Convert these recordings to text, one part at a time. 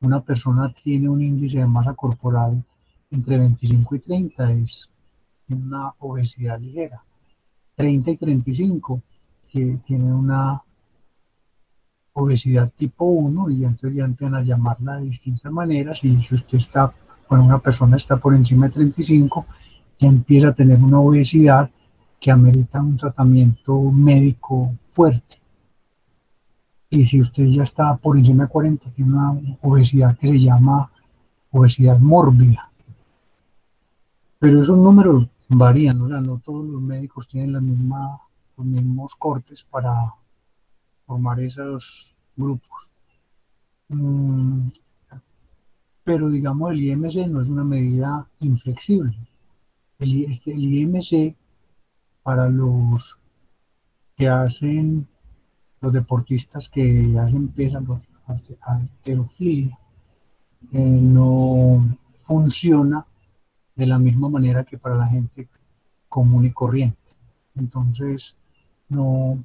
una persona tiene un índice de masa corporal entre 25 y 30, es una obesidad ligera. 30 y 35, que tiene una obesidad tipo 1, y entonces ya empiezan a llamarla de distintas maneras, y si usted está, bueno, una persona está por encima de 35, ya empieza a tener una obesidad que amerita un tratamiento médico fuerte. Y si usted ya está por encima de 40, tiene una obesidad que se llama obesidad mórbida. Pero esos números varían, o sea, no todos los médicos tienen los mismos cortes para formar esos grupos. Mm, pero digamos, el IMC no es una medida inflexible. El IMC, para los que hacen, los deportistas que hacen pesas, los halterofilia, no funciona de la misma manera que para la gente común y corriente. Entonces, no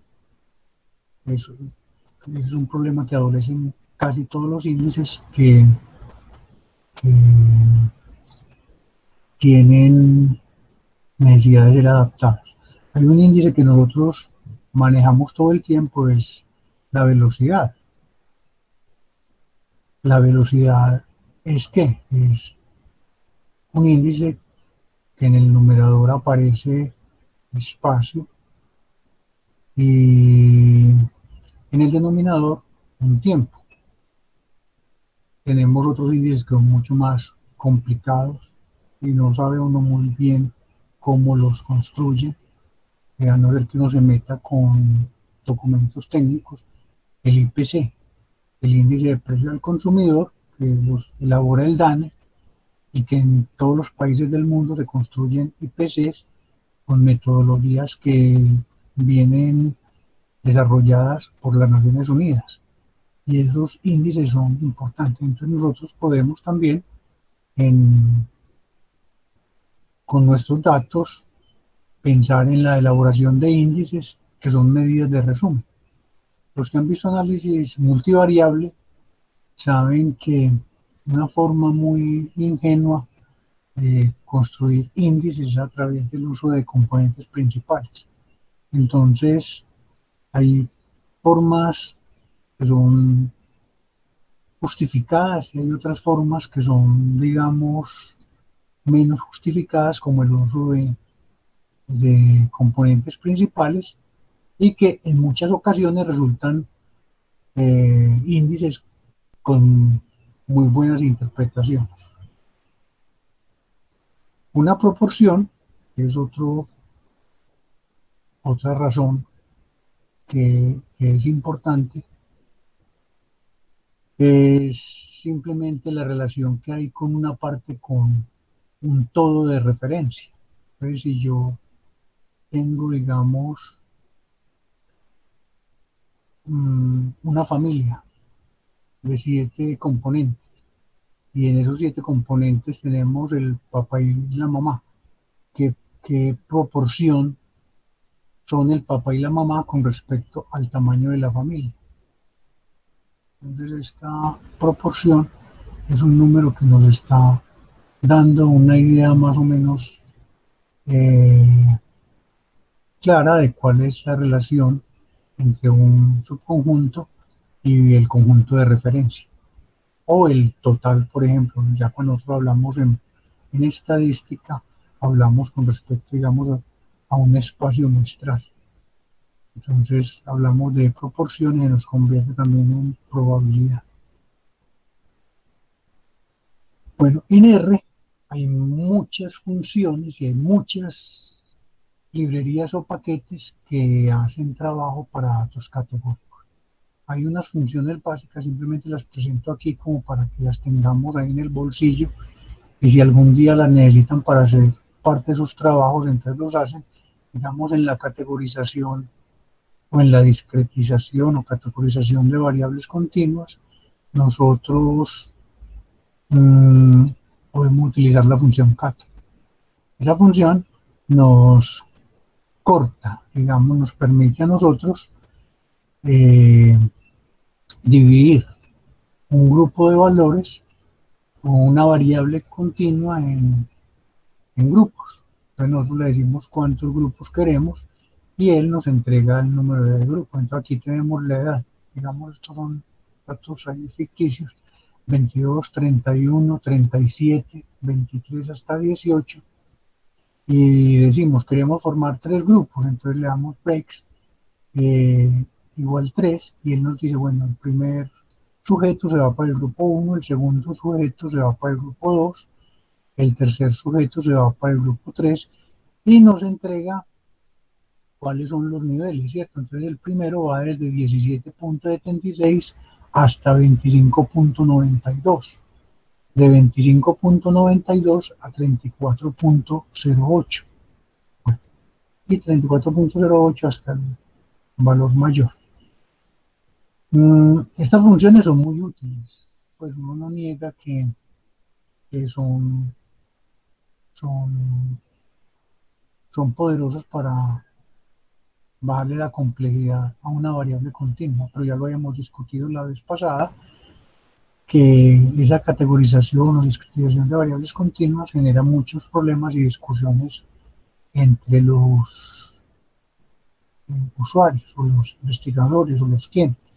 es, es un problema que adolecen casi todos los índices que tienen necesidad de ser adaptados. Hay un índice que nosotros manejamos todo el tiempo, es la velocidad. La velocidad es ¿qué? Es un índice que en el numerador aparece espacio y en el denominador un tiempo. Tenemos otros índices que son mucho más complicados y no sabe uno muy bien cómo los construye, a no ser que uno se meta con documentos técnicos. El IPC, el índice de precio al consumidor, que los elabora el DANE, y que en todos los países del mundo se construyen IPCs con metodologías que vienen desarrolladas por las Naciones Unidas. Y esos índices son importantes. Entonces nosotros podemos también, en, con nuestros datos, pensar en la elaboración de índices que son medidas de resumen. Los que han visto análisis multivariable saben que una forma muy ingenua de construir índices a través del uso de componentes principales. Entonces, hay formas que son justificadas y hay otras formas que son, digamos, menos justificadas, como el uso de componentes principales, y que en muchas ocasiones resultan índices con muy buenas interpretaciones. Una proporción, que es otra razón que es importante, es simplemente la relación que hay con una parte con un todo de referencia. Entonces, si yo tengo, digamos, una familia de 7 componentes, y en esos 7 componentes tenemos el papá y la mamá, ¿qué proporción son el papá y la mamá con respecto al tamaño de la familia? Entonces, esta proporción es un número que nos está dando una idea más o menos eh, clara de cuál es la relación entre un subconjunto y el conjunto de referencia. O el total, por ejemplo, ya cuando nosotros hablamos en estadística, hablamos con respecto, digamos, a un espacio muestral. Entonces hablamos de proporciones y nos convierte también en probabilidad. Bueno, en R hay muchas funciones y hay muchas librerías o paquetes que hacen trabajo para datos categóricos. Hay unas funciones básicas, simplemente las presento aquí como para que las tengamos ahí en el bolsillo, y si algún día las necesitan para hacer parte de sus trabajos, entonces los hacen, digamos, en la categorización o en la discretización o categorización de variables continuas. Nosotros podemos utilizar la función cat. Esa función nos corta, digamos, nos permite a nosotros eh, dividir. un grupo de valores o una variable continua en grupos. Entonces nosotros le decimos cuántos grupos queremos y él nos entrega el número de grupo. Entonces aquí tenemos la edad. Digamos, estos son datos ahí ficticios. 22, 31, 37, 23 hasta 18. Y decimos, queremos formar tres grupos. Entonces le damos breaks igual 3 y él nos dice, bueno, el primer sujeto se va para el grupo 1, el segundo sujeto se va para el grupo 2, el tercer sujeto se va para el grupo 3 y nos entrega cuáles son los niveles, ¿cierto? Entonces el primero va desde 17.76 hasta 25.92, de 25.92 a 34.08 y 34.08 hasta el valor mayor. Estas funciones son muy útiles, pues uno no niega que son, son poderosas para bajarle la complejidad a una variable continua, pero ya lo habíamos discutido la vez pasada, que esa categorización o descripción de variables continuas genera muchos problemas y discusiones entre los usuarios o los investigadores o los clientes.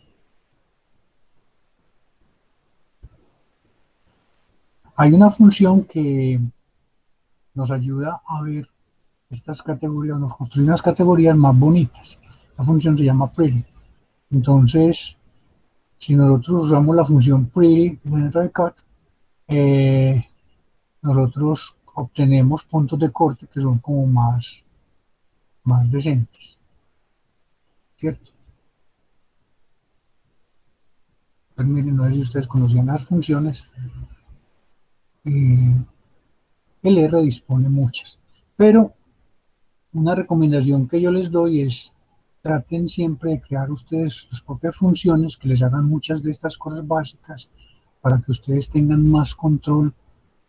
Hay una función que nos ayuda a ver estas categorías, nos construye unas categorías más bonitas. La función se llama pretty. Entonces, si nosotros usamos la función pretty en recut, eh, nosotros obtenemos puntos de corte que son como más decentes, ¿cierto? Pues miren, no sé si ustedes conocían las funciones, y el R dispone muchas, pero una recomendación que yo les doy es traten siempre de crear ustedes sus propias funciones que les hagan muchas de estas cosas básicas para que ustedes tengan más control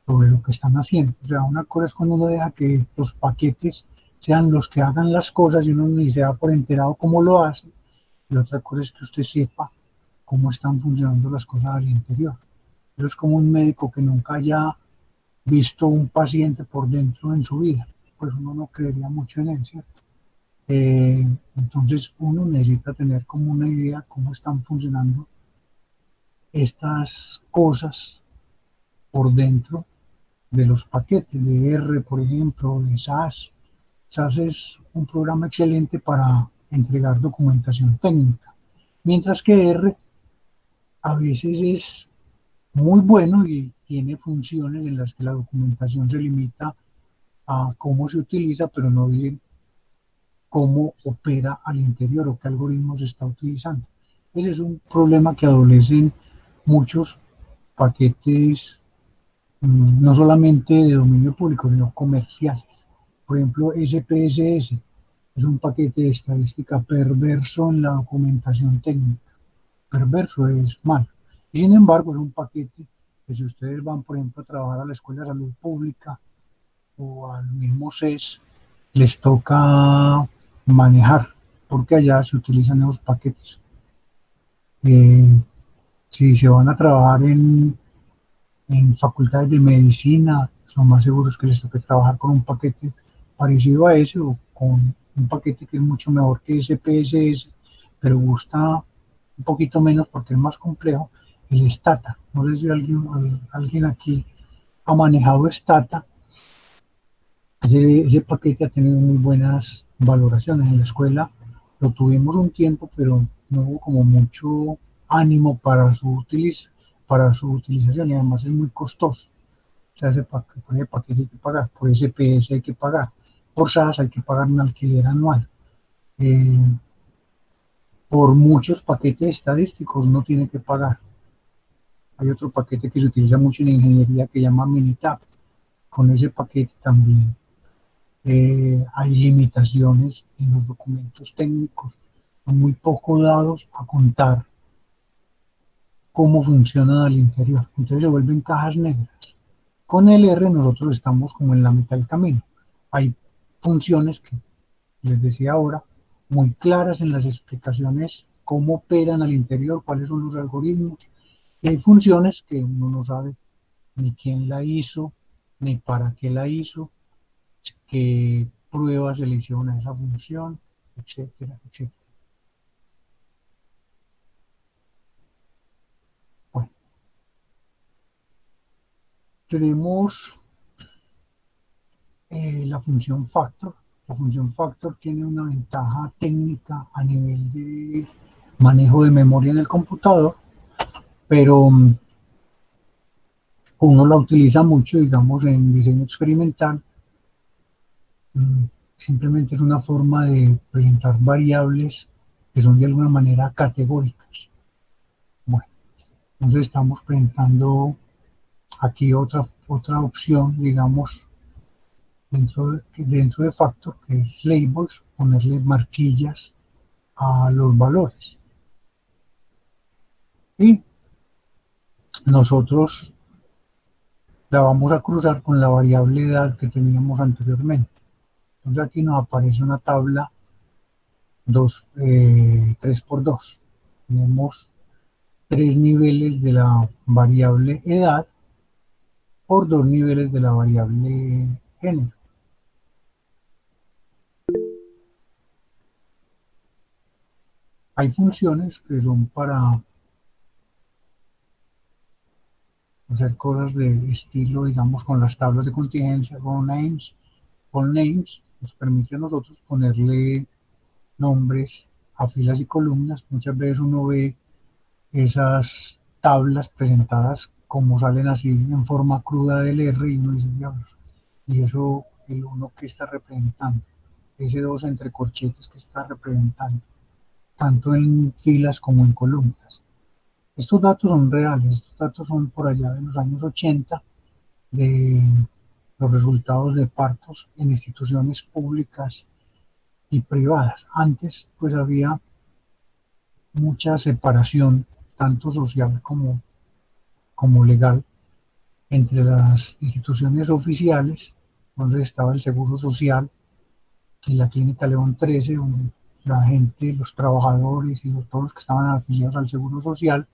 sobre lo que están haciendo. O sea, una cosa es cuando uno deja que los paquetes sean los que hagan las cosas y uno ni se da por enterado cómo lo hacen. Y otra cosa es que usted sepa cómo están funcionando las cosas al interior. Eso es como un médico que nunca haya visto un paciente por dentro en su vida. Pues uno no creería mucho en él, ¿cierto? Entonces uno necesita tener como una idea cómo están funcionando estas cosas por dentro de los paquetes de R, por ejemplo, de SAS. SAS es un programa excelente para entregar documentación técnica, mientras que R a veces es muy bueno y tiene funciones en las que la documentación se limita a cómo se utiliza, pero no dice cómo opera al interior o qué algoritmo se está utilizando. Ese es un problema que adolecen muchos paquetes, no solamente de dominio público, sino comerciales. Por ejemplo, SPSS es un paquete de estadística perverso en la documentación técnica. Perverso es malo. Y sin embargo, es un paquete que si ustedes van, por ejemplo, a trabajar a la Escuela de Salud Pública o al mismo CES, les toca manejar, porque allá se utilizan esos paquetes. Eh, si se van a trabajar en facultades de medicina, son más seguros que les toque trabajar con un paquete parecido a ese o con un paquete que es mucho mejor que ese PSS, pero gusta un poquito menos porque es más complejo, el Stata. No sé si alguien aquí ha manejado Stata. Ese paquete ha tenido muy buenas valoraciones en la escuela. Lo tuvimos un tiempo, pero no hubo como mucho ánimo para su utilización y además es muy costoso. O sea, por ese paquete hay que pagar, por ese PS hay que pagar, por SAS hay que pagar un alquiler anual. Eh, por muchos paquetes estadísticos no tiene que pagar. Hay otro paquete que se utiliza mucho en ingeniería que se llama Minitab. Con ese paquete también hay limitaciones en los documentos técnicos, son muy poco dados a contar cómo funcionan al interior, entonces se vuelven cajas negras. Con el R nosotros estamos como en la mitad del camino. Hay funciones que les decía ahora, muy claras en las explicaciones, cómo operan al interior, cuáles son los algoritmos, Y hay funciones que uno no sabe ni quién la hizo, ni para qué la hizo, qué pruebas se le hicieron a esa función, etcétera, etcétera. Bueno, tenemos la función factor. La función factor tiene una ventaja técnica a nivel de manejo de memoria en el computador, pero uno la utiliza mucho, digamos, en diseño experimental. Mm, Simplemente es una forma de presentar variables que son de alguna manera categóricas. Bueno, entonces estamos presentando aquí otra opción, digamos, dentro de Factor, que es labels, ponerle marquillas a los valores. Y nosotros la vamos a cruzar con la variable edad que teníamos anteriormente. Entonces aquí nos aparece una tabla 3 por 2. Tenemos tres niveles de la variable edad por dos niveles de la variable género. Hay funciones que son para hacer cosas de estilo, digamos, con las tablas de contingencia, con names nos permite a nosotros ponerle nombres a filas y columnas. Muchas veces uno ve esas tablas presentadas como salen así en forma cruda del R y uno dice, diablos, y eso el uno que está representando, ese dos entre corchetes que está representando, tanto en filas como en columnas. Estos datos son reales, estos datos son por allá de los años 80 de los resultados de partos en instituciones públicas y privadas. Antes pues había mucha separación, tanto social como legal, entre las instituciones oficiales, donde estaba el Seguro Social y la Clínica León 13, donde la gente, los trabajadores y todos los que estaban afiliados al Seguro Social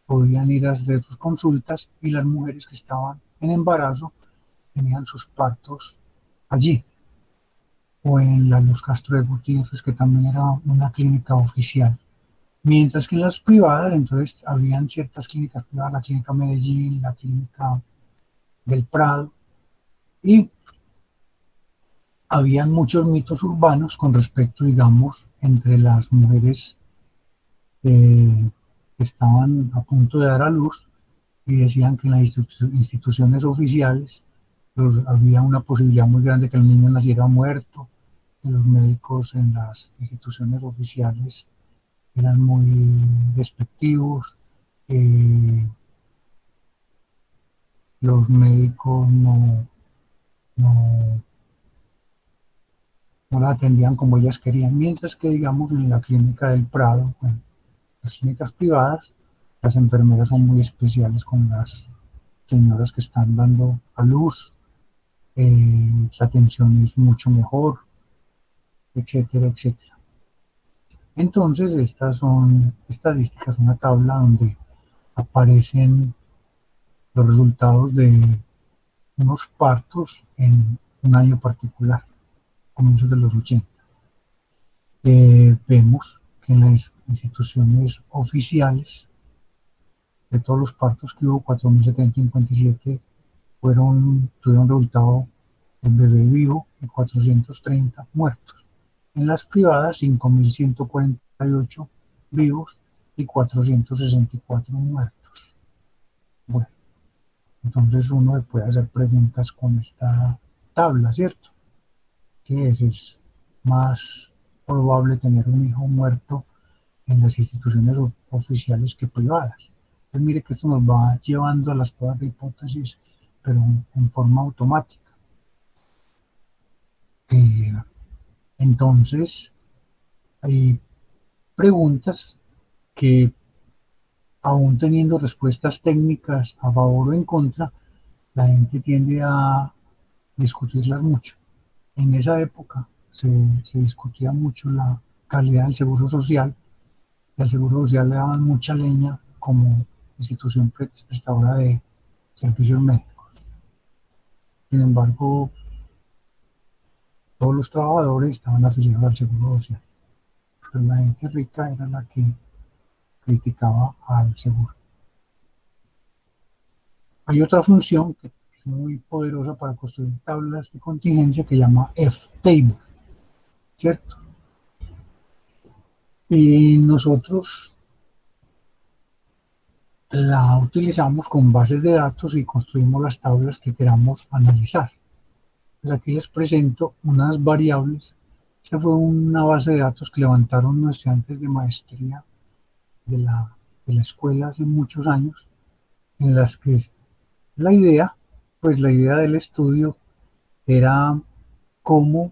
podían ir a hacer sus consultas y las mujeres que estaban en embarazo tenían sus partos allí, o en la Luz Castro de Gutiérrez, que también era una clínica oficial. Mientras que en las privadas, entonces, habían ciertas clínicas privadas, la Clínica Medellín, la Clínica del Prado, y habían muchos mitos urbanos con respecto, digamos, entre las mujeres que estaban a punto de dar a luz y decían que en las instituciones oficiales había una posibilidad muy grande que el niño naciera muerto, que los médicos en las instituciones oficiales eran muy despectivos, que los médicos no, no la atendían como ellas querían, mientras que digamos en la clínica del Prado, bueno, las clínicas privadas, las enfermeras son muy especiales con las señoras que están dando a luz, la atención es mucho mejor, etcétera, etcétera. Entonces, estas son estadísticas, una tabla donde aparecen los resultados de unos partos en un año particular, comienzos de los 80. Vemos que en las instituciones oficiales, de todos los partos que hubo, 4.757 tuvieron resultado el bebé vivo y 430 muertos. En las privadas, 5.148 vivos y 464 muertos. Bueno, entonces uno puede hacer preguntas con esta tabla, ¿cierto? ¿Qué es más probable tener un hijo muerto en las instituciones oficiales que privadas? Pues mire que esto nos va llevando a las pruebas de hipótesis, pero en forma automática. Eh, entonces, hay preguntas que, aún teniendo respuestas técnicas a favor o en contra, la gente tiende a discutirlas mucho. En esa época se discutía mucho la calidad del seguro social, y al seguro social le daban mucha leña como institución prestadora de servicios médicos. Sin embargo, todos los trabajadores estaban afiliados al Seguro Social. Pero la gente rica era la que criticaba al seguro. Hay otra función que es muy poderosa para construir tablas de contingencia que se llama F-Table, ¿cierto? Y nosotros la utilizamos con bases de datos y construimos las tablas que queramos analizar. Pues aquí les presento unas variables. Esta fue una base de datos que levantaron unos estudiantes de maestría de la escuela hace muchos años, en las que la idea, pues la idea del estudio era cómo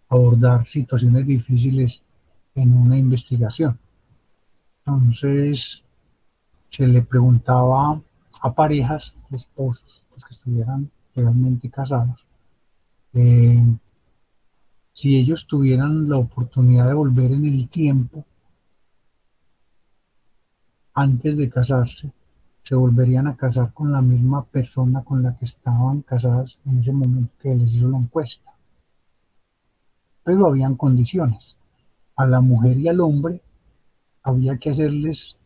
abordar situaciones difíciles en una investigación. Entonces se le preguntaba a parejas de esposos, pues que estuvieran legalmente casados, eh, si ellos tuvieran la oportunidad de volver en el tiempo antes de casarse, se volverían a casar con la misma persona con la que estaban casadas en ese momento que les hizo la encuesta. Pero habían condiciones. A la mujer y al hombre había que hacerles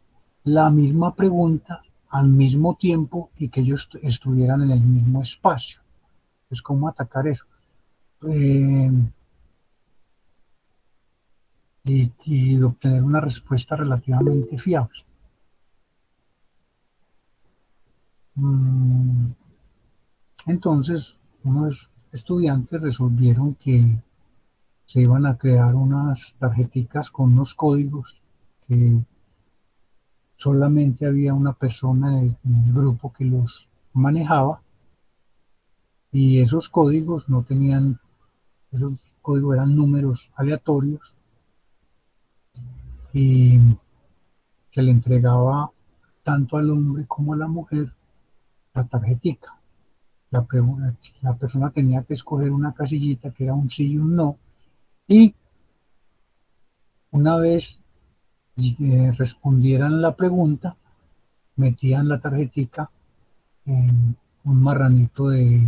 la misma pregunta al mismo tiempo y que ellos estuvieran en el mismo espacio. Entonces, ¿cómo atacar eso? Eh, y obtener una respuesta relativamente fiable. Mm, Entonces, unos estudiantes resolvieron que se iban a crear unas tarjeticas con unos códigos que solamente había una persona en el grupo que los manejaba y esos códigos no tenían, esos códigos eran números aleatorios y se le entregaba tanto al hombre como a la mujer la tarjetica. La persona tenía que escoger una casillita que era un sí y un no y una vez respondieran la pregunta, metían la tarjetica en un marranito de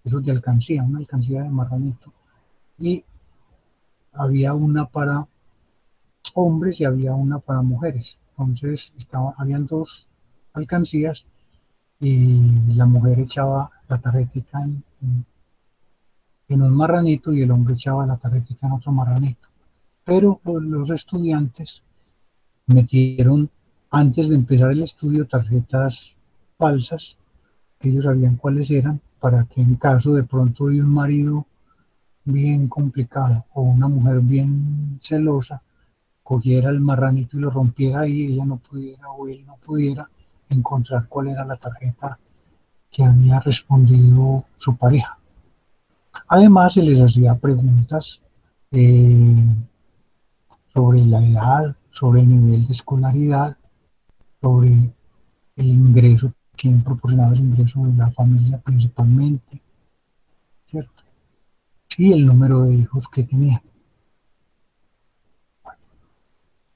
esos de alcancía, una alcancía de marranito. Y había una para hombres y había una para mujeres. Entonces habían dos alcancías y la mujer echaba la tarjetica en un marranito y el hombre echaba la tarjetica en otro marranito. Pero los estudiantes metieron, antes de empezar el estudio, tarjetas falsas, que ellos sabían cuáles eran, para que en caso de pronto de un marido bien complicado o una mujer bien celosa, cogiera el marranito y lo rompiera y ella no pudiera o él no pudiera encontrar cuál era la tarjeta que había respondido su pareja. Además, se les hacía preguntas eh, sobre la edad, sobre el nivel de escolaridad, sobre el ingreso, quién proporcionaba el ingreso de la familia principalmente, ¿cierto? Y el número de hijos que tenía.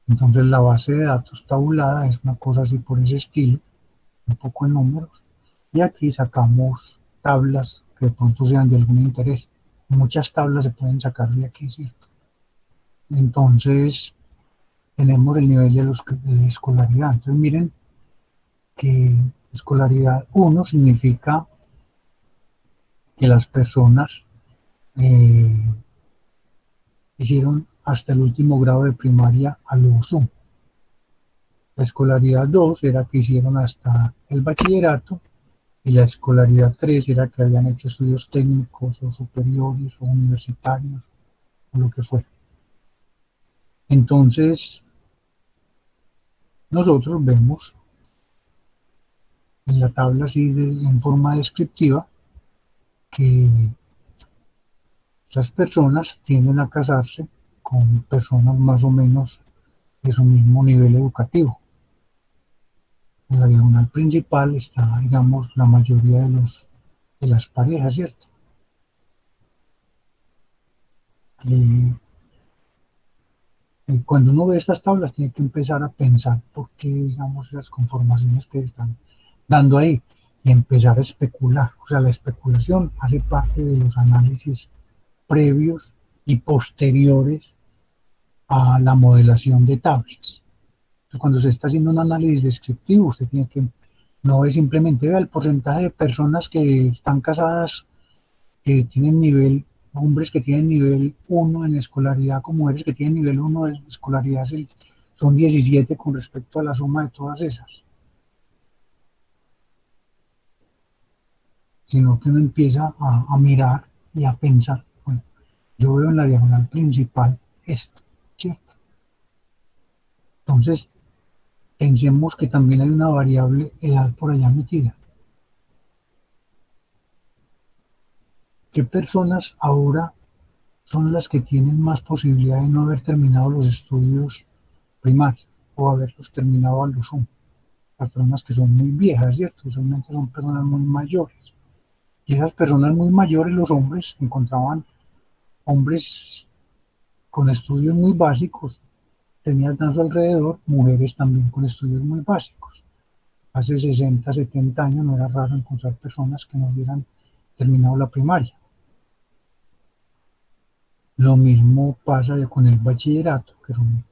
Entonces la base de datos tabulada es una cosa así por ese estilo, un poco en números, y aquí sacamos tablas que de pronto sean de algún interés. Muchas tablas se pueden sacar de aquí, ¿cierto? Entonces tenemos el nivel de escolaridad. Entonces miren que escolaridad 1 significa que las personas eh, hicieron hasta el último grado de primaria a lo sumo. La escolaridad 2 era que hicieron hasta el bachillerato y la escolaridad 3 era que habían hecho estudios técnicos o superiores o universitarios o lo que fuera. Entonces, nosotros vemos en la tabla así en forma descriptiva que las personas tienden a casarse con personas más o menos de su mismo nivel educativo. En la diagonal principal está, digamos, la mayoría de las parejas, ¿cierto? Y Cuando uno ve estas tablas tiene que empezar a pensar por qué, digamos, las conformaciones que están dando ahí y empezar a especular. O sea, la especulación hace parte de los análisis previos y posteriores a la modelación de tablas. Entonces, cuando se está haciendo un análisis descriptivo, usted tiene que no es simplemente vea el porcentaje de personas que están casadas, que tienen nivel, hombres que tienen nivel 1 en escolaridad, como mujeres que tienen nivel 1 de escolaridad, son 17 con respecto a la suma de todas esas, sino que uno empieza a mirar y a pensar, bueno, yo veo en la diagonal principal esto, ¿cierto? Entonces, pensemos que también hay una variable edad por allá metida. ¿Qué personas ahora son las que tienen más posibilidad de no haber terminado los estudios primarios o haberlos terminado a lo sumo? Las personas que son muy viejas, ¿cierto? Usualmente son personas muy mayores. Y esas personas muy mayores, los hombres, encontraban hombres con estudios muy básicos, tenían a su alrededor mujeres también con estudios muy básicos. Hace 60, 70 años no era raro encontrar personas que no hubieran terminado la primaria. Lo mismo pasa con el bachillerato, que son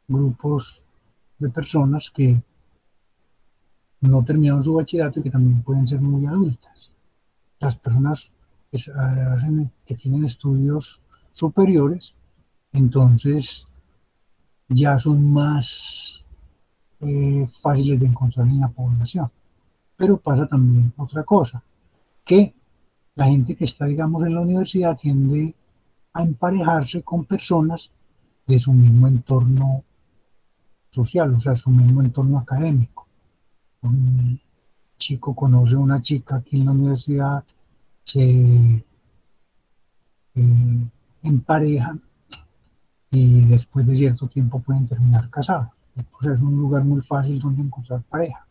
grupos de personas que no terminaron su bachillerato y que también pueden ser muy adultas. Las personas que tienen estudios superiores, entonces ya son más fáciles de encontrar en la población. Pero pasa también otra cosa, que la gente que está, digamos, en la universidad tiende a emparejarse con personas de su mismo entorno social, o sea, su mismo entorno académico. Un chico conoce a una chica aquí en la universidad, se emparejan y después de cierto tiempo pueden terminar casados. O sea, es un lugar muy fácil donde encontrar pareja.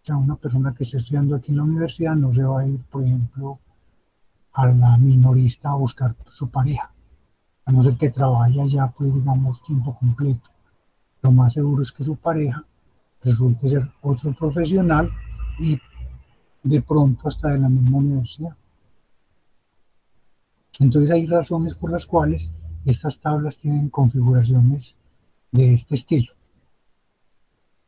O sea, una persona que esté estudiando aquí en la universidad no se va a ir, por ejemplo, a la minorista a buscar su pareja, a no ser que trabaje allá, pues digamos, tiempo completo. Lo más seguro es que su pareja resulte ser otro profesional y de pronto hasta de la misma universidad. Entonces hay razones por las cuales estas tablas tienen configuraciones de este estilo.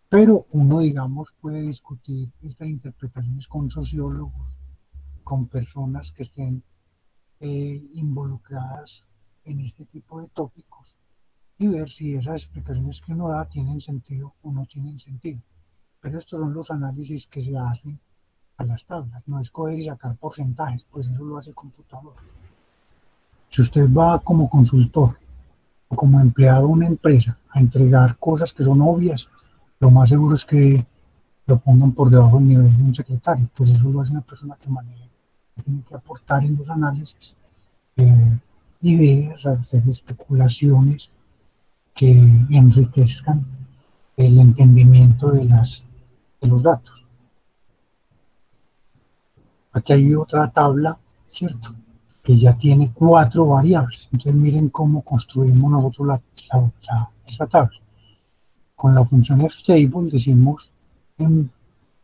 Pero uno, digamos, puede discutir estas interpretaciones con sociólogos, con personas que estén involucradas en este tipo de tópicos y ver si esas explicaciones que uno da tienen sentido o no tienen sentido. Pero estos son los análisis que se hacen a las tablas, no es coger y sacar porcentajes, pues eso lo hace el computador. Si usted va como consultor o como empleado de una empresa a entregar cosas que son obvias, lo más seguro es que lo pongan por debajo del nivel de un secretario, pues eso lo hace una persona que maneja, que tiene que aportar en los análisis ideas, hacer especulaciones que enriquezcan el entendimiento de los datos. Aquí hay otra tabla, ¿cierto? Que ya tiene 4 variables. Entonces miren cómo construimos nosotros esta tabla. Con la función ftable decimos en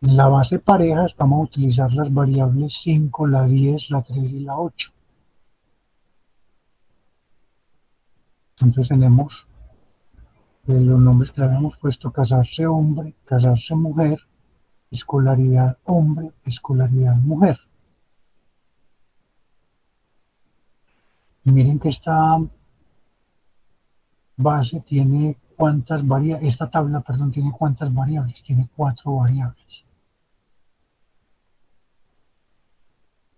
la base parejas vamos a utilizar las variables 5, la 10, la 3 y la 8. Entonces tenemos los nombres que le habíamos puesto: casarse hombre, casarse mujer, escolaridad hombre, escolaridad mujer. Y miren que esta base tiene cuántas variables, esta tabla, perdón, tiene cuántas variables, tiene 4 variables.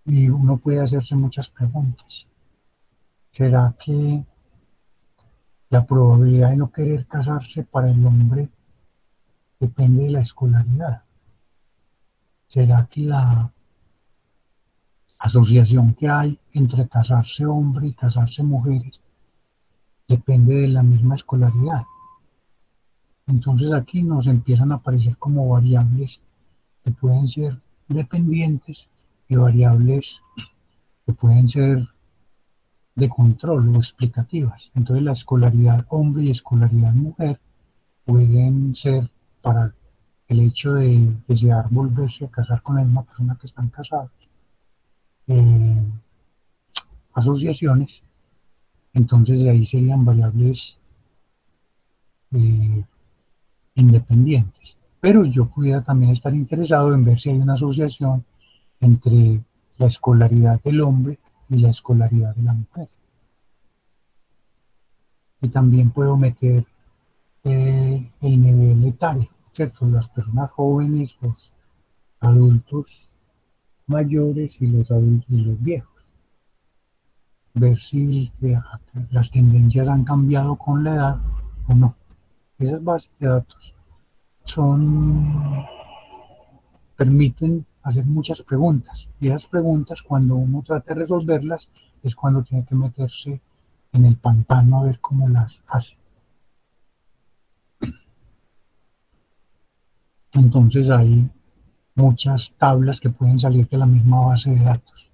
Y uno puede hacerse muchas preguntas. ¿Será que la probabilidad de no querer casarse para el hombre depende de la escolaridad? ¿Será que la asociación que hay entre casarse hombre y casarse mujeres depende de la misma escolaridad? Entonces aquí nos empiezan a aparecer como variables que pueden ser dependientes y variables que pueden ser de control o explicativas. Entonces la escolaridad hombre y escolaridad mujer pueden ser para el hecho de desear volverse a casar con la misma persona que están casados, eh, asociaciones, entonces de ahí serían variables eh, independientes. Pero yo pudiera también estar interesado en ver si hay una asociación entre la escolaridad del hombre y la escolaridad de la mujer. Y también puedo meter el nivel etario, ¿cierto? Las personas jóvenes, los adultos mayores y los adultos y los viejos. Ver si las tendencias han cambiado con la edad o no. Esas bases de datos son, permiten hacer muchas preguntas. Y esas preguntas, cuando uno trata de resolverlas, es cuando tiene que meterse en el pantano a ver cómo las hace. Entonces hay muchas tablas que pueden salir de la misma base de datos.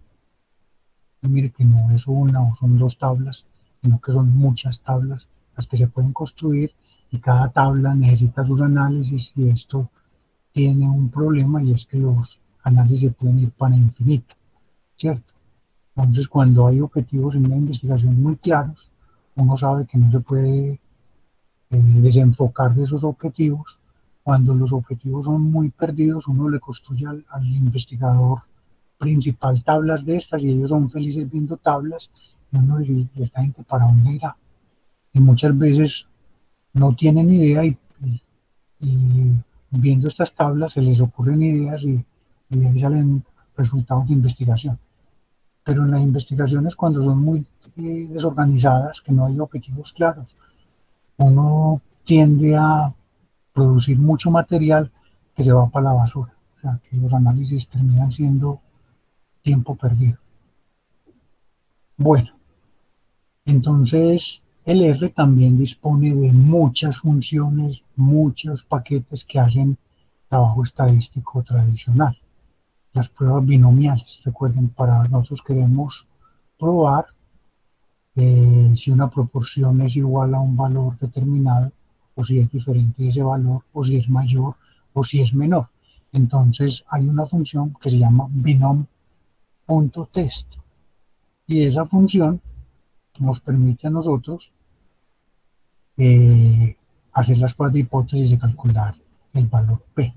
Y mire que no es una o son dos tablas, sino que son muchas tablas las que se pueden construir y cada tabla necesita sus análisis y esto tiene un problema y es que los análisis se pueden ir para infinito, ¿cierto? Entonces cuando hay objetivos en una investigación muy claros, uno sabe que no se puede desenfocar de esos objetivos. Cuando los objetivos son muy perdidos, uno le construye al investigador principal tablas de estas y ellos son felices viendo tablas y uno dice, ¿y esta gente para dónde irá? Y muchas veces no tienen idea y viendo estas tablas se les ocurren ideas y ahí salen resultados de investigación. Pero en las investigaciones cuando son muy desorganizadas, que no hay objetivos claros, uno tiende a producir mucho material que se va para la basura. O sea, que los análisis terminan siendo tiempo perdido. Bueno, entonces el R también dispone de muchas funciones, muchos paquetes que hacen trabajo estadístico tradicional. Las pruebas binomiales, recuerden, para nosotros queremos probar si una proporción es igual a un valor determinado, o si es diferente de ese valor, o si es mayor, o si es menor. Entonces hay una función que se llama binom.test y esa función nos permite a nosotros eh, hacer las pruebas de hipótesis y calcular el valor P.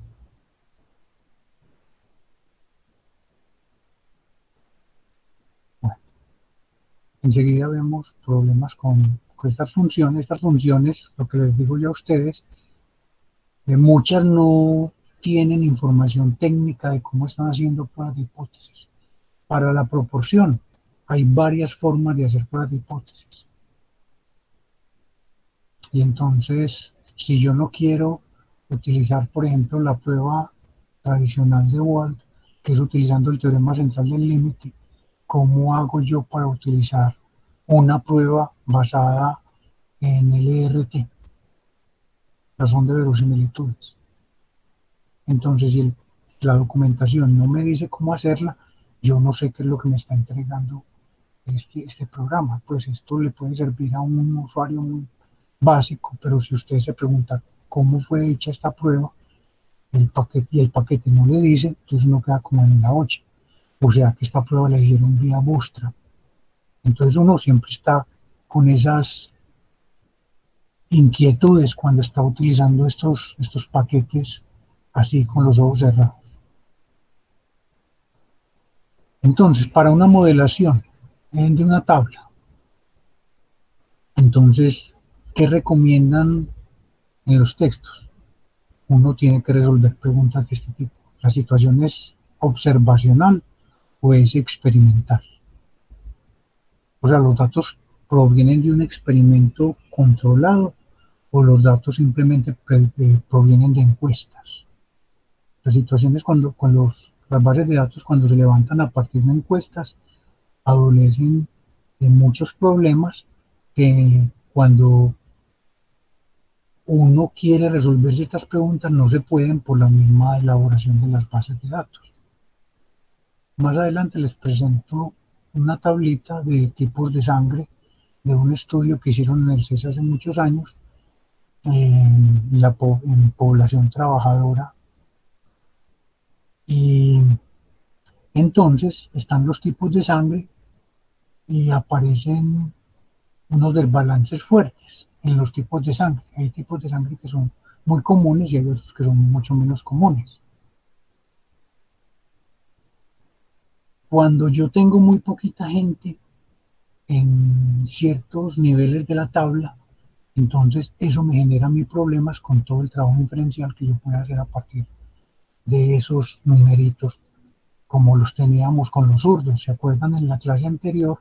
Bueno, enseguida vemos problemas con estas funciones. Estas funciones, lo que les digo yo a ustedes, muchas no tienen información técnica de cómo están haciendo pruebas de hipótesis. Para la proporción, hay varias formas de hacer pruebas de hipótesis. Y entonces, si yo no quiero utilizar, por ejemplo, la prueba tradicional de Wald, que es utilizando el teorema central del límite, ¿cómo hago yo para utilizar una prueba basada en LRT, razón de verosimilitudes? Entonces, si la documentación no me dice cómo hacerla, yo no sé qué es lo que me está entregando este programa. Pues esto le puede servir a un usuario muy básico, pero si usted se pregunta cómo fue hecha esta prueba, el paquete y el paquete no le dice, entonces uno queda como en la 8. O sea que esta prueba la hicieron vía Bootstrap. Entonces uno siempre está con esas inquietudes cuando está utilizando estos paquetes así con los ojos cerrados. Entonces, para una modelación de una tabla, entonces, ¿qué recomiendan en los textos? Uno tiene que resolver preguntas de este tipo. ¿La situación es observacional o es experimental? O sea, los datos provienen de un experimento controlado o los datos simplemente provienen de encuestas. Las situaciones cuando las bases de datos cuando se levantan a partir de encuestas adolecen de muchos problemas que cuando uno quiere resolver ciertas preguntas no se pueden por la misma elaboración de las bases de datos. Más adelante les presento una tablita de tipos de sangre de un estudio que hicieron en el CES hace muchos años en población trabajadora. Y entonces están los tipos de sangre y aparecen unos desbalances fuertes en los tipos de sangre. Hay tipos de sangre que son muy comunes y hay otros que son mucho menos comunes. Cuando yo tengo muy poquita gente en ciertos niveles de la tabla, entonces eso me genera mis problemas con todo el trabajo inferencial que yo pueda hacer a partir de esos numeritos, como los teníamos con los zurdos. ¿Se acuerdan en la clase anterior?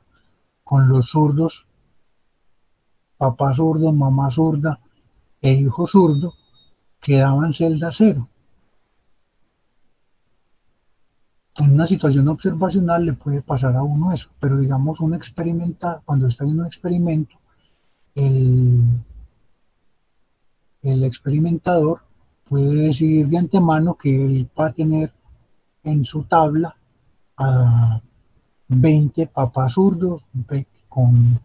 Con los zurdos, papá zurdo, mamá zurda e hijo zurdo, quedaban celda cero. En una situación observacional le puede pasar a uno eso, pero digamos cuando está en un experimento, el, el experimentador puede decidir de antemano que él va a tener en su tabla a 20 papás zurdos con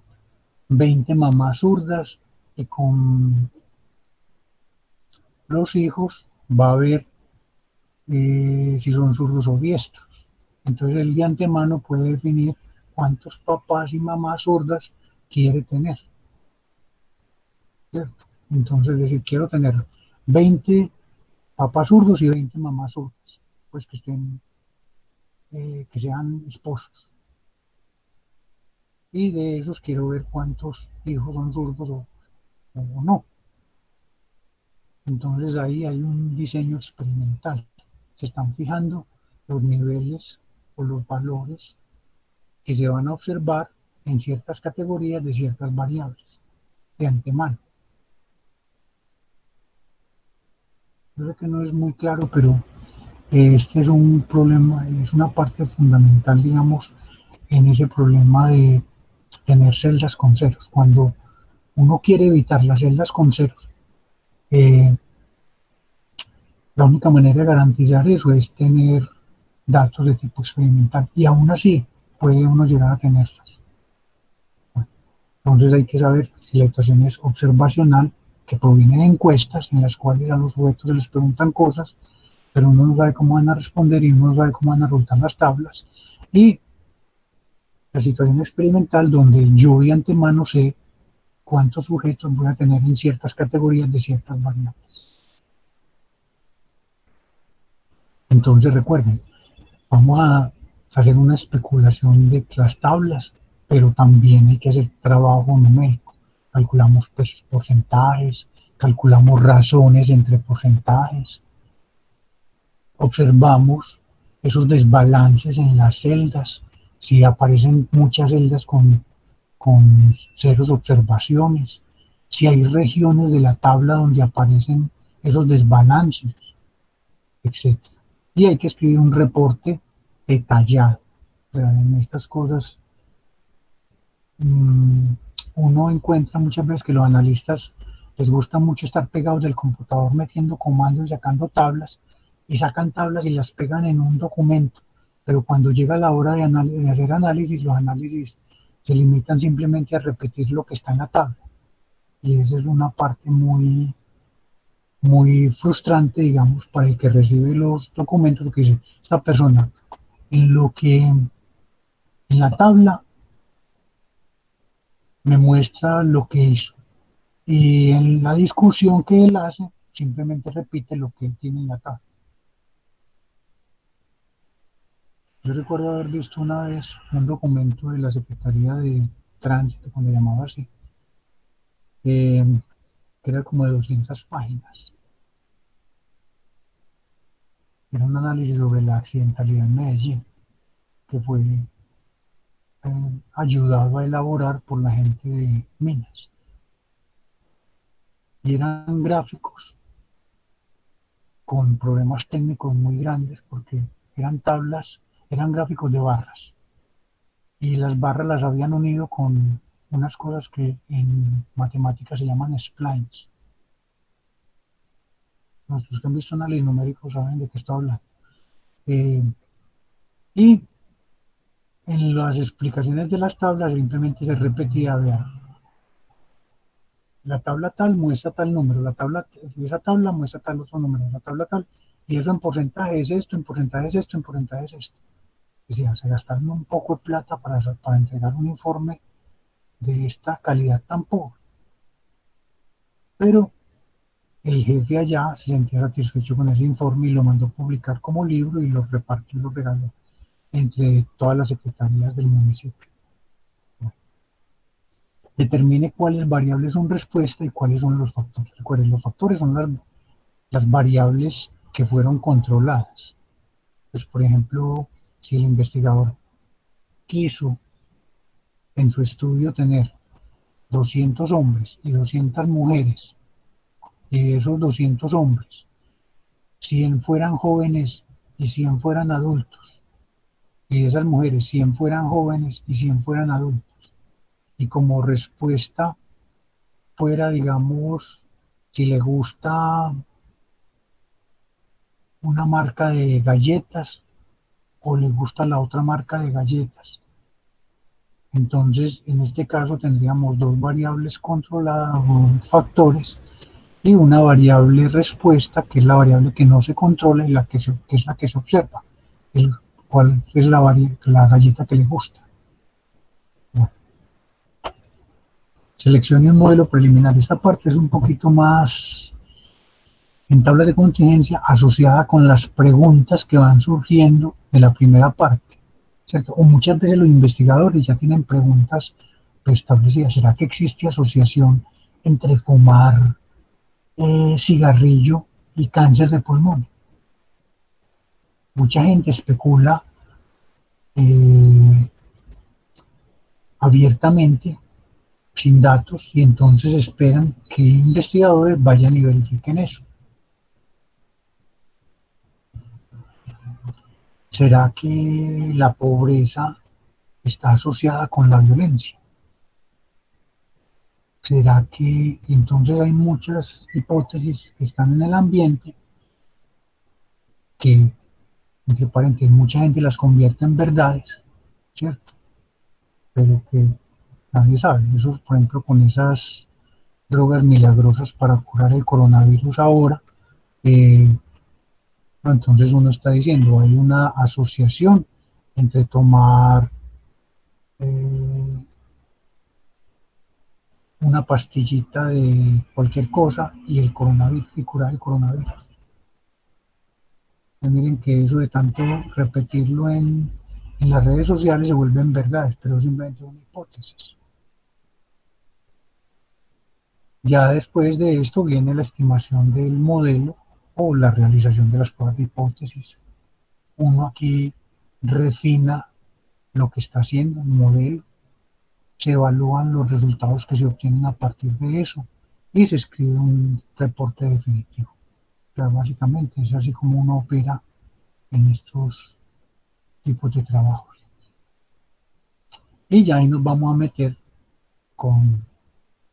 20 mamás zurdas y con los hijos va a ver si son zurdos o diestros. Entonces él de antemano puede definir cuántos papás y mamás zurdas quiere tener, ¿cierto? Entonces decir, quiero tener 20 papás zurdos y 20 mamás zurdas, pues que sean esposos. Y de esos quiero ver cuántos hijos son zurdos o no. Entonces ahí hay un diseño experimental. Se están fijando los niveles o los valores que se van a observar en ciertas categorías de ciertas variables de antemano. Yo sé que no es muy claro, pero este es un problema, es una parte fundamental, digamos, en ese problema de tener celdas con ceros. Cuando uno quiere evitar las celdas con ceros, eh, la única manera de garantizar eso es tener datos de tipo experimental y aún así puede uno llegar a tenerlas. Entonces hay que saber si la situación es observacional, que proviene de encuestas en las cuales a los sujetos se les preguntan cosas, pero uno no sabe cómo van a responder y uno no sabe cómo van a resultar las tablas. Y la situación experimental donde yo de antemano sé cuántos sujetos voy a tener en ciertas categorías de ciertas variables. Entonces recuerden, vamos a hacer una especulación de las tablas, pero también hay que hacer trabajo numérico. Calculamos pues, porcentajes, calculamos razones entre porcentajes, observamos esos desbalances en las celdas, si aparecen muchas celdas con ceros observaciones, si hay regiones de la tabla donde aparecen esos desbalances, etcétera. Y hay que escribir un reporte detallado. O sea, en estas cosas mmm, uno encuentra muchas veces que los analistas les gusta mucho estar pegados del computador metiendo comandos y sacando tablas y sacan tablas y las pegan en un documento. Pero cuando llega la hora de hacer análisis, los análisis se limitan simplemente a repetir lo que está en la tabla. Y esa es una parte muy frustrante, digamos, para el que recibe los documentos, porque dice, esta persona, en lo que en la tabla me muestra lo que hizo, y en la discusión que él hace, simplemente repite lo que él tiene en la tabla. Yo recuerdo haber visto una vez un documento de la Secretaría de Tránsito, cuando llamaba así, eh, que era como de 200 páginas. Era un análisis sobre la accidentalidad en Medellín, que fue ayudado a elaborar por la gente de Minas. Y eran gráficos con problemas técnicos muy grandes porque eran tablas, eran gráficos de barras. Y las barras las habían unido con unas cosas que en matemáticas se llaman splines. Los que han visto análisis numérico saben de qué estoy hablando. Eh, y En las explicaciones de las tablas simplemente se repetía, vea, la tabla tal muestra tal número, esa tabla muestra tal otro número, la tabla tal, y eso en porcentaje es esto, en porcentaje es esto, en porcentaje es esto. Decía, se gastaron un poco de plata para entregar un informe de esta calidad tan pobre. Pero el jefe allá se sentía satisfecho con ese informe y lo mandó publicar como libro y lo repartió y lo regaló entre todas las secretarías del municipio. Determine cuáles variables son respuesta y cuáles son los factores. Recuerden, los factores son las variables que fueron controladas. Pues, por ejemplo, si el investigador quiso en su estudio tener 200 hombres y 200 mujeres, y de esos 200 hombres, 100 fueran jóvenes y 100 fueran adultos, y de esas mujeres 100 fueran jóvenes y 100 fueran adultos, y como respuesta fuera, digamos, si le gusta una marca de galletas o le gusta la otra marca de galletas. Entonces, en este caso tendríamos dos variables controladas o factores y una variable respuesta, que es la variable que no se controla y que es la que se observa, el, cuál es la galleta que le gusta. Bueno, seleccione un modelo preliminar. Esta parte es un poquito más en tabla de contingencia asociada con las preguntas que van surgiendo de la primera parte, ¿cierto? O muchas veces los investigadores ya tienen preguntas preestablecidas. ¿Será que existe asociación entre fumar cigarrillo y cáncer de pulmón? Mucha gente especula eh, abiertamente, sin datos, y entonces esperan que investigadores vayan y verifiquen eso. ¿Será que la pobreza está asociada con la violencia? ¿Será que entonces hay muchas hipótesis que están en el ambiente que, entre paréntesis, mucha gente las convierte en verdades, ¿cierto? Pero que nadie sabe. Eso, por ejemplo, con esas drogas milagrosas para curar el coronavirus ahora, eh, entonces uno está diciendo, hay una asociación entre tomar eh, una pastillita de cualquier cosa y el coronavirus y curar el coronavirus. Miren que eso de tanto repetirlo en las redes sociales se vuelven verdades, pero simplemente son hipótesis. Ya después de esto viene la estimación del modelo o la realización de las pruebas de hipótesis. Uno aquí refina lo que está haciendo el modelo, se evalúan los resultados que se obtienen a partir de eso y se escribe un reporte definitivo. O sea, básicamente es así como uno opera en estos tipos de trabajos. Y ya ahí nos vamos a meter con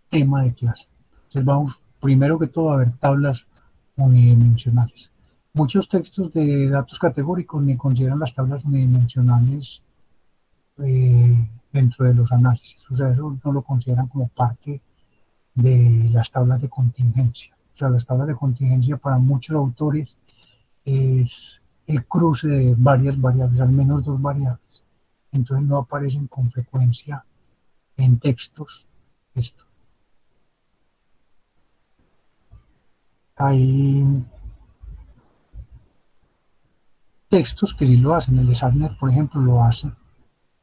tema de clase. Entonces vamos primero que todo a ver tablas unidimensionales. Muchos textos de datos categóricos ni consideran las tablas unidimensionales dentro de los análisis. O sea, eso no lo consideran como parte de las tablas de contingencia. O sea, las tablas de contingencia para muchos autores es el cruce de varias variables, al menos dos variables. Entonces no aparecen con frecuencia en textos. Esto. Hay textos que sí lo hacen. El Examiner, por ejemplo, lo hace.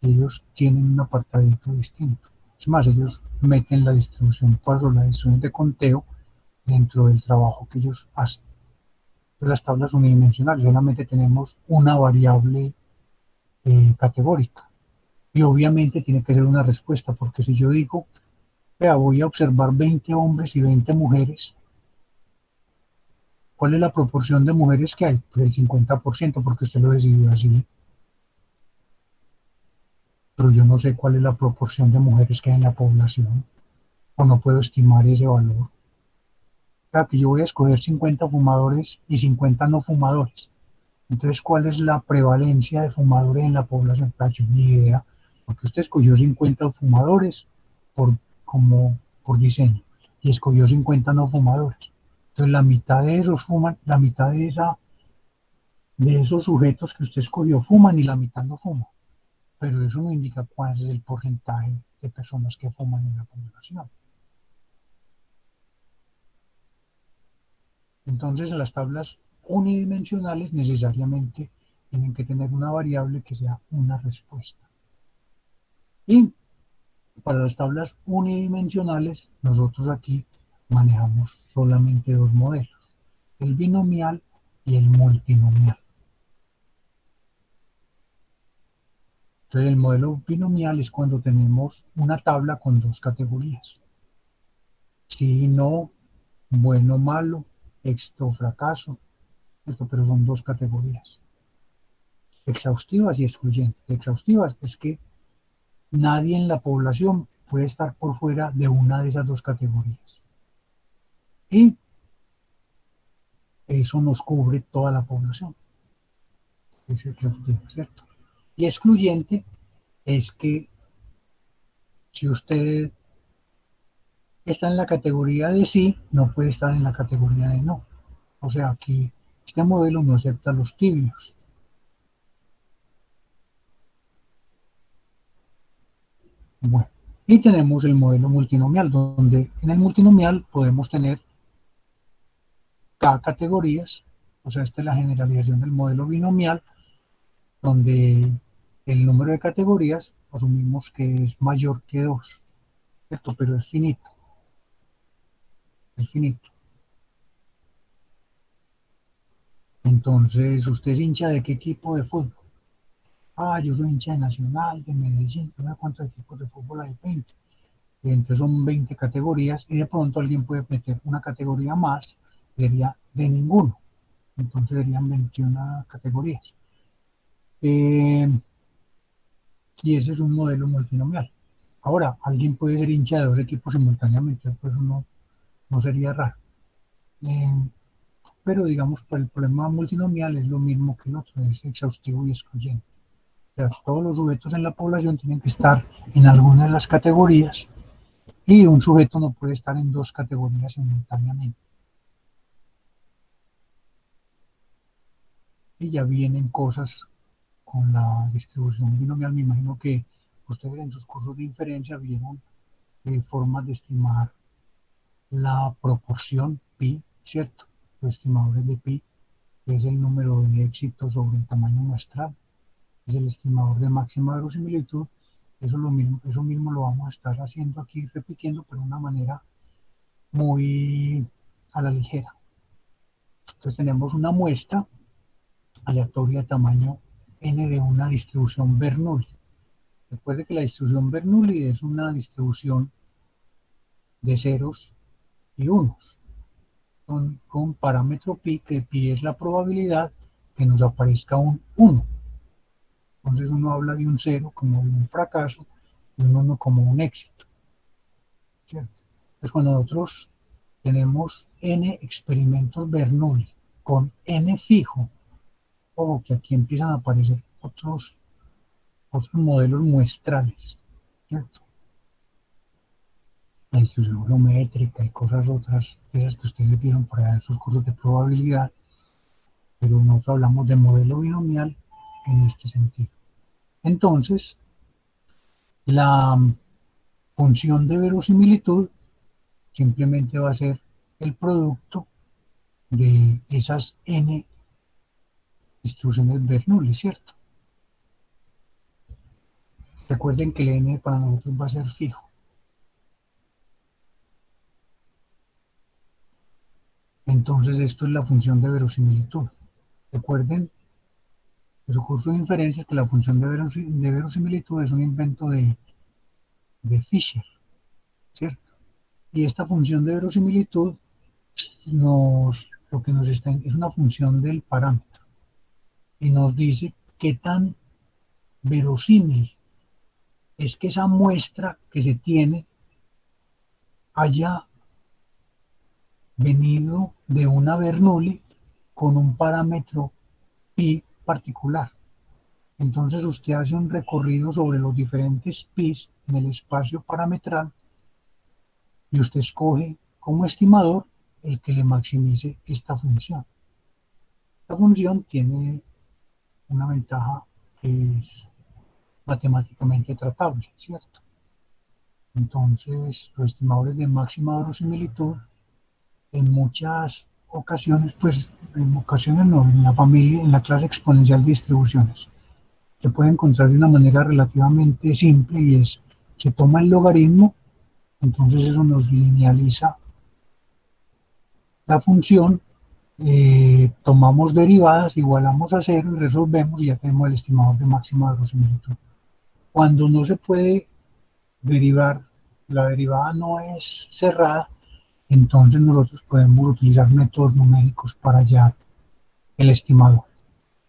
Ellos tienen un apartadito distinto. Es más, ellos meten la distribución Poisson, la distribución de conteo dentro del trabajo que ellos hacen. De las tablas unidimensionales solamente tenemos una variable categórica y obviamente tiene que ser una respuesta, porque si yo digo, vea, voy a observar 20 hombres y 20 mujeres, ¿cuál es la proporción de mujeres que hay? Pues el 50%, porque usted lo decidió así, pero yo no sé cuál es la proporción de mujeres que hay en la población, o no puedo estimar ese valor. O sea, que yo voy a escoger 50 fumadores y 50 no fumadores. Entonces, ¿cuál es la prevalencia de fumadores en la población? Yo ni idea, porque usted escogió 50 fumadores por, como por diseño y escogió 50 no fumadores. Entonces, la mitad de esos fuman, la mitad de esos sujetos que usted escogió fuman y la mitad no fuman. Pero eso no indica cuál es el porcentaje de personas que fuman en la población. Entonces, las tablas unidimensionales necesariamente tienen que tener una variable que sea una respuesta. Y para las tablas unidimensionales, nosotros aquí manejamos solamente dos modelos, el binomial y el multinomial. Entonces, el modelo binomial es cuando tenemos una tabla con dos categorías. Sí, no, bueno, malo, éxito, fracaso, esto, pero son dos categorías. Exhaustivas y excluyentes. Exhaustivas es que nadie en la población puede estar por fuera de una de esas dos categorías. Y eso nos cubre toda la población. Es exhaustivo, ¿cierto? Y excluyente es que si usted está en la categoría de sí, no puede estar en la categoría de no. O sea, aquí este modelo no acepta los tibios. Bueno, y tenemos el modelo multinomial, donde en el multinomial podemos tener K categorías, o sea, esta es la generalización del modelo binomial, donde el número de categorías asumimos que es mayor que 2, ¿cierto? Pero es finito, es finito. Entonces, ¿usted es hincha de qué equipo de fútbol? Ah, yo soy hincha de Nacional, de Medellín, no sé cuántos equipos de fútbol hay, 20. Entonces son 20 categorías y de pronto alguien puede meter una categoría más, sería de ninguno. Entonces serían 21 categorías. Eh, y ese es un modelo multinomial. Ahora, alguien puede ser hincha de dos equipos simultáneamente, pues no, no sería raro. Eh, pero digamos, para el problema multinomial es lo mismo que el otro, es exhaustivo y excluyente. O sea, todos los sujetos en la población tienen que estar en alguna de las categorías y un sujeto no puede estar en dos categorías simultáneamente. Y ya vienen cosas con la distribución binomial. Me imagino que ustedes en sus cursos de inferencia vieron formas de estimar la proporción pi, ¿cierto? Los estimadores de pi, que es el número de éxito sobre el tamaño muestral, es el estimador de máxima verosimilitud. Eso mismo lo vamos a estar haciendo aquí, repitiendo, pero de una manera muy a la ligera. Entonces tenemos una muestra aleatoria de tamaño n de una distribución Bernoulli. Recuerde que la distribución Bernoulli es una distribución de ceros y unos, con parámetro pi, que pi es la probabilidad que nos aparezca un 1. Entonces uno habla de un cero como de un fracaso y un 1 como un éxito, ¿cierto? Entonces cuando nosotros tenemos n experimentos Bernoulli con n fijo, ojo que aquí empiezan a aparecer otros modelos muestrales, ¿cierto? La distribución geométrica y cosas otras, esas que ustedes vieron por allá en sus cursos de probabilidad, pero nosotros hablamos de modelo binomial en este sentido. Entonces, la función de verosimilitud simplemente va a ser el producto de esas n distribuciones Bernoulli, ¿cierto? Recuerden que el n para nosotros va a ser fijo. Entonces, esto es la función de verosimilitud. Recuerden de su curso de inferencias que la función de verosimilitud es un invento de Fisher, ¿cierto? Y esta función de verosimilitud lo que nos está es una función del parámetro y nos dice qué tan verosímil es que esa muestra que se tiene haya venido de una Bernoulli con un parámetro pi particular. Entonces usted hace un recorrido sobre los diferentes pis en el espacio parametral y usted escoge como estimador el que le maximice esta función. Esta función tiene una ventaja que es matemáticamente tratable, ¿cierto? Entonces, los estimadores de máxima verosimilitud en muchas ocasiones, pues en ocasiones no, en la familia, en la clase exponencial de distribuciones, se puede encontrar de una manera relativamente simple y es, se toma el logaritmo, entonces eso nos linealiza la función, tomamos derivadas, igualamos a cero y resolvemos y ya tenemos el estimador de máxima verosimilitud. Cuando no se puede derivar, la derivada no es cerrada, entonces nosotros podemos utilizar métodos numéricos para hallar el estimador.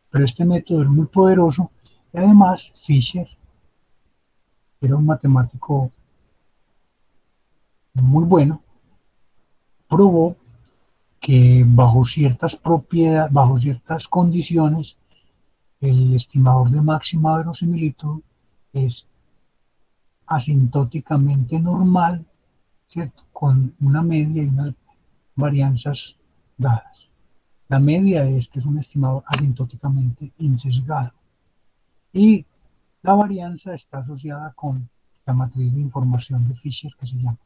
Pero este método es muy poderoso y además Fisher era un matemático muy bueno, probó que bajo ciertas propiedades, bajo ciertas condiciones, el estimador de máxima verosimilitud es asintóticamente normal, ¿cierto? Con una media y unas varianzas dadas. La media de este es un estimador asintóticamente insesgado y la varianza está asociada con la matriz de información de Fisher que se llama.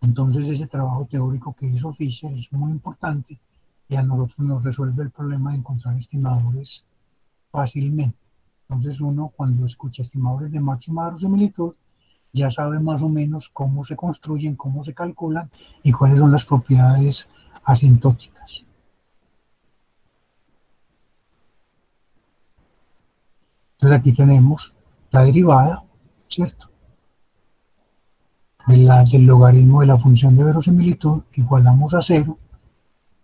Entonces ese trabajo teórico que hizo Fisher es muy importante y a nosotros nos resuelve el problema de encontrar estimadores fácilmente. Entonces uno cuando escucha estimadores de máxima verosimilitud ya sabe más o menos cómo se construyen, cómo se calculan y cuáles son las propiedades asintóticas. Entonces aquí tenemos la derivada, ¿cierto? Del logaritmo de la función de verosimilitud, igualamos a cero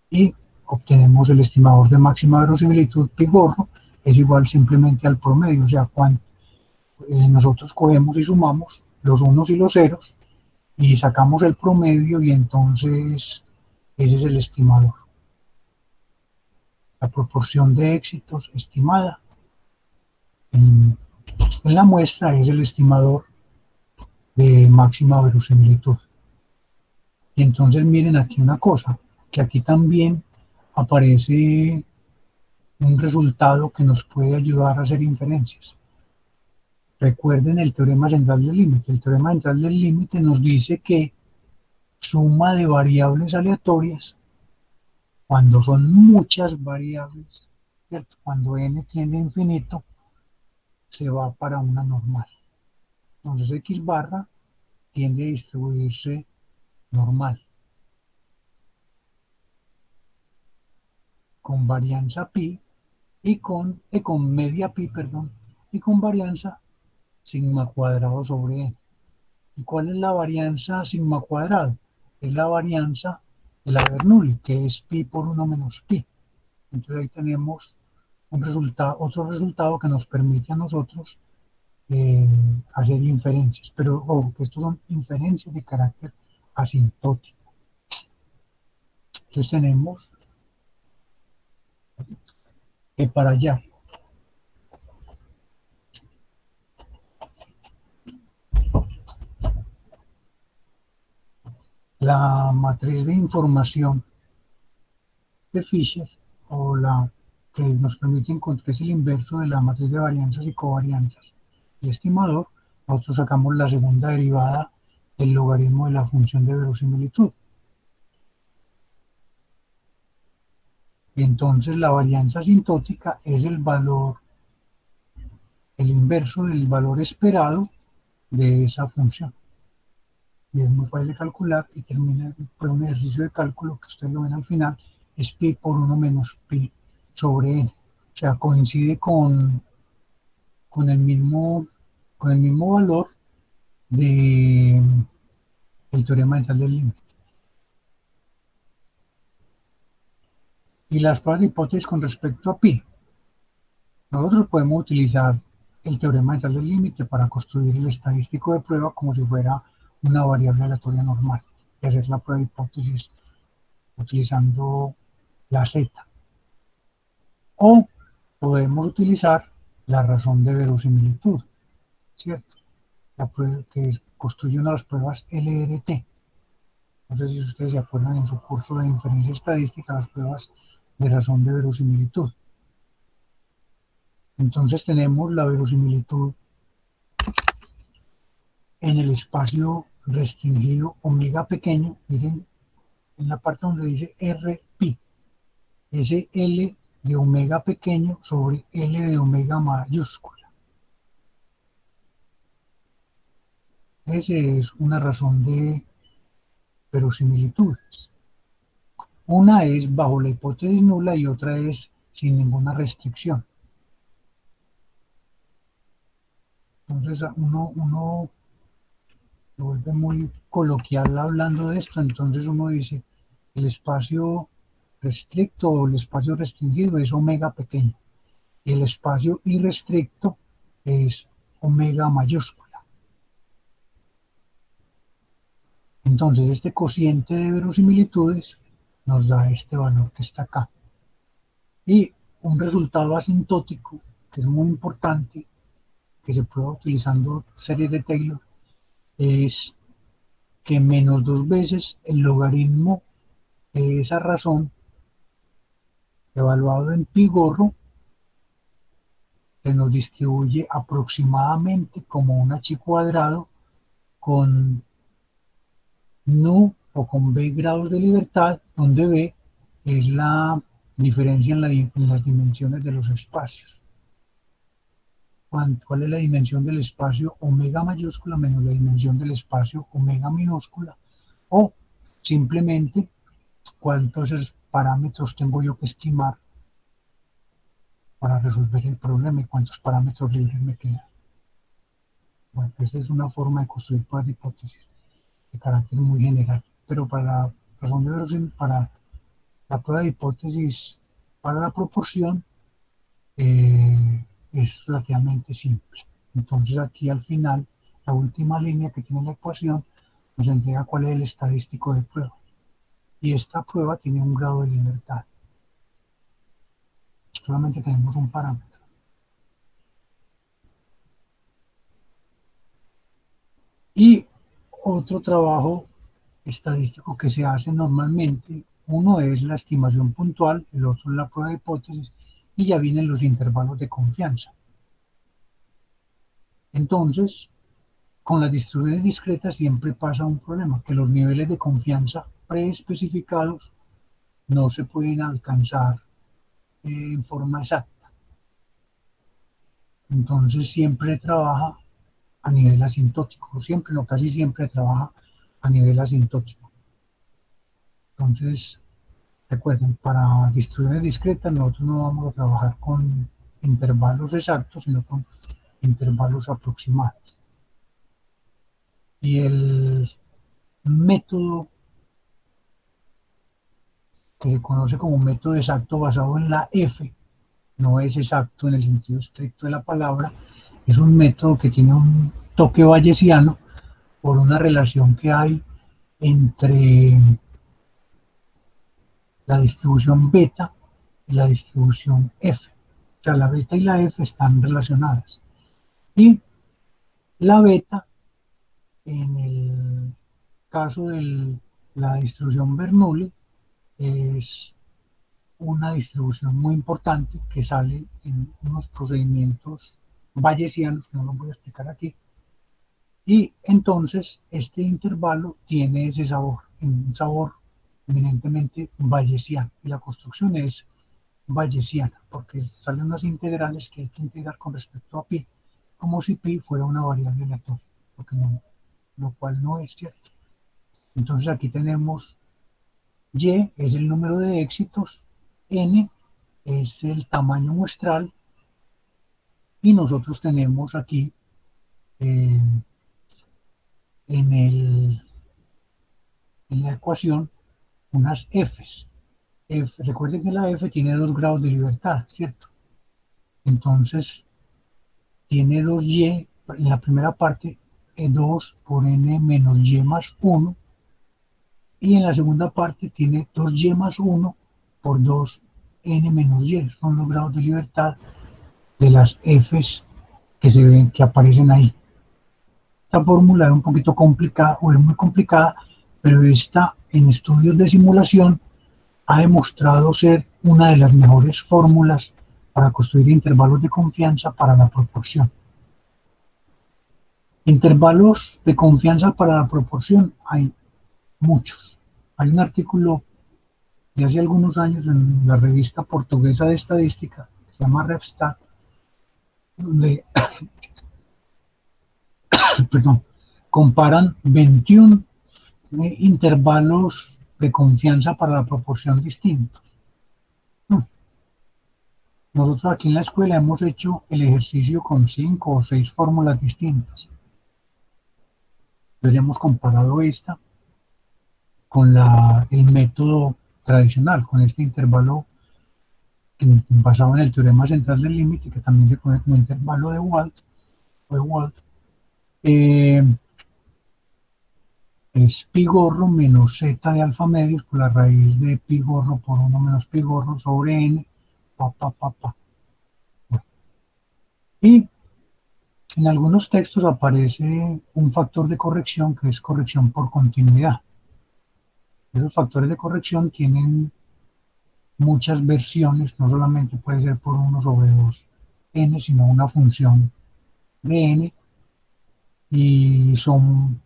y obtenemos el estimador de máxima verosimilitud pi gorro, es igual simplemente al promedio, o sea, cuando nosotros cogemos y sumamos los unos y los ceros y sacamos el promedio y entonces ese es el estimador. La proporción de éxitos estimada en la muestra es el estimador de máxima verosimilitud. Y entonces miren aquí una cosa, que aquí también aparece un resultado que nos puede ayudar a hacer inferencias. Recuerden el teorema central del límite. El teorema central del límite nos dice que suma de variables aleatorias, cuando son muchas variables, ¿cierto? Cuando n tiende a infinito, se va para una normal. Entonces x barra tiende a distribuirse normal, con varianza pi con media pi, perdón, y con varianza sigma cuadrado sobre n. ¿Y cuál es la varianza sigma cuadrado? Es la varianza de la Bernoulli, que es pi por 1 menos pi. Entonces ahí tenemos un resultado, otro resultado que nos permite a nosotros hacer inferencias. Pero ojo, que estos son inferencias de carácter asintótico. Entonces tenemos que para allá la matriz de información de Fisher o la que nos permite encontrar es el inverso de la matriz de varianzas y covarianzas. El estimador, nosotros sacamos la segunda derivada del logaritmo de la función de verosimilitud. Y entonces la varianza asintótica es el valor, el inverso del valor esperado de esa función. Y es muy fácil de calcular y termina por un ejercicio de cálculo que ustedes lo ven al final, es pi por 1 menos pi sobre n. O sea, coincide con el mismo, con el mismo valor de el teorema dental del límite. Y las pruebas de hipótesis con respecto a pi. Nosotros podemos utilizar el teorema dental del límite para construir el estadístico de prueba como si fuera una variable aleatoria normal y hacer la prueba de hipótesis utilizando la z. O podemos utilizar la razón de verosimilitud, ¿cierto? La prueba que construye una de las pruebas LRT. No sé si ustedes se acuerdan en su curso de inferencia estadística, las pruebas de razón de verosimilitud. Entonces tenemos la verosimilitud en el espacio restringido omega pequeño, miren en la parte donde dice RP, ese L de omega pequeño sobre L de omega mayúscula. Esa es una razón de verosimilitudes. Una es bajo la hipótesis nula y otra es sin ninguna restricción. Entonces uno se vuelve muy coloquial hablando de esto, entonces uno dice el espacio restricto o el espacio restringido es omega pequeño y el espacio irrestricto es omega mayúscula. Entonces este cociente de verosimilitudes nos da este valor que está acá. Y un resultado asintótico, que es muy importante, que se prueba utilizando series de Taylor, es que menos 2 veces el logaritmo de esa razón evaluado en pi gorro se nos distribuye aproximadamente como un h cuadrado con nu o con b grados de libertad, donde b es la diferencia en las dimensiones de los espacios. ¿Cuál es la dimensión del espacio omega mayúscula menos la dimensión del espacio omega minúscula? O simplemente cuántos parámetros tengo yo que estimar para resolver el problema y cuántos parámetros libres me quedan. Bueno, esa es una forma de construir pruebas de hipótesis de carácter muy general, pero para para la prueba de hipótesis para la proporción es relativamente simple. Entonces aquí al final, la última línea que tiene la ecuación nos entrega cuál es el estadístico de prueba. Y esta prueba tiene un grado de libertad. Solamente tenemos un parámetro. Y otro trabajo estadístico que se hace normalmente, uno es la estimación puntual, el otro es la prueba de hipótesis, y ya vienen los intervalos de confianza. Entonces, con las distribuciones discretas siempre pasa un problema, que los niveles de confianza preespecificados no se pueden alcanzar en forma exacta. Entonces siempre trabaja a nivel asintótico, siempre, no casi siempre trabaja a nivel asintótico. Entonces, recuerden, para distribuciones discretas nosotros no vamos a trabajar con intervalos exactos, sino con intervalos aproximados. Y el método que se conoce como método exacto basado en la F, no es exacto en el sentido estricto de la palabra, es un método que tiene un toque bayesiano por una relación que hay entre la distribución beta y la distribución F. O sea, la beta y la F están relacionadas. Y la beta, en el caso de la distribución Bernoulli, es una distribución muy importante que sale en unos procedimientos bayesianos, que no los voy a explicar aquí. Y entonces este intervalo tiene ese sabor, un sabor eminentemente bayesiano. Y la construcción es bayesiana, porque salen unas integrales que hay que integrar con respecto a pi, como si pi fuera una variable aleatoria, lo cual no es cierto. Entonces aquí tenemos y es el número de éxitos, n es el tamaño muestral y nosotros tenemos aquí eh, en, en la ecuación unas f's. Recuerden que la f tiene 2 grados de libertad, ¿cierto? Entonces tiene 2y, en la primera parte 2 por n menos y más 1, y en la segunda parte tiene 2y más 1 por 2 n menos y, son los grados de libertad de las f's que se ven, que aparecen ahí. Esta fórmula es un poquito complicada, o es muy complicada, pero esta en estudios de simulación ha demostrado ser una de las mejores fórmulas para construir intervalos de confianza para la proporción. Intervalos de confianza para la proporción hay muchos. Hay un artículo de hace algunos años en la revista portuguesa de estadística, que se llama RevStat, donde perdón, comparan 21 intervalos de confianza para la proporción distintos. Nosotros aquí en la escuela hemos hecho el ejercicio con 5 o 6 fórmulas distintas. Entonces hemos comparado esta con el método tradicional, con este intervalo basado en el teorema central del límite, que también se conoce como intervalo de Wald. Es pi gorro menos z de alfa medios por la raíz de pi gorro por 1 menos pi gorro sobre n, Y en algunos textos aparece un factor de corrección que es corrección por continuidad. Esos factores de corrección tienen muchas versiones, no solamente puede ser por 1 sobre 2 n, sino una función de n, y son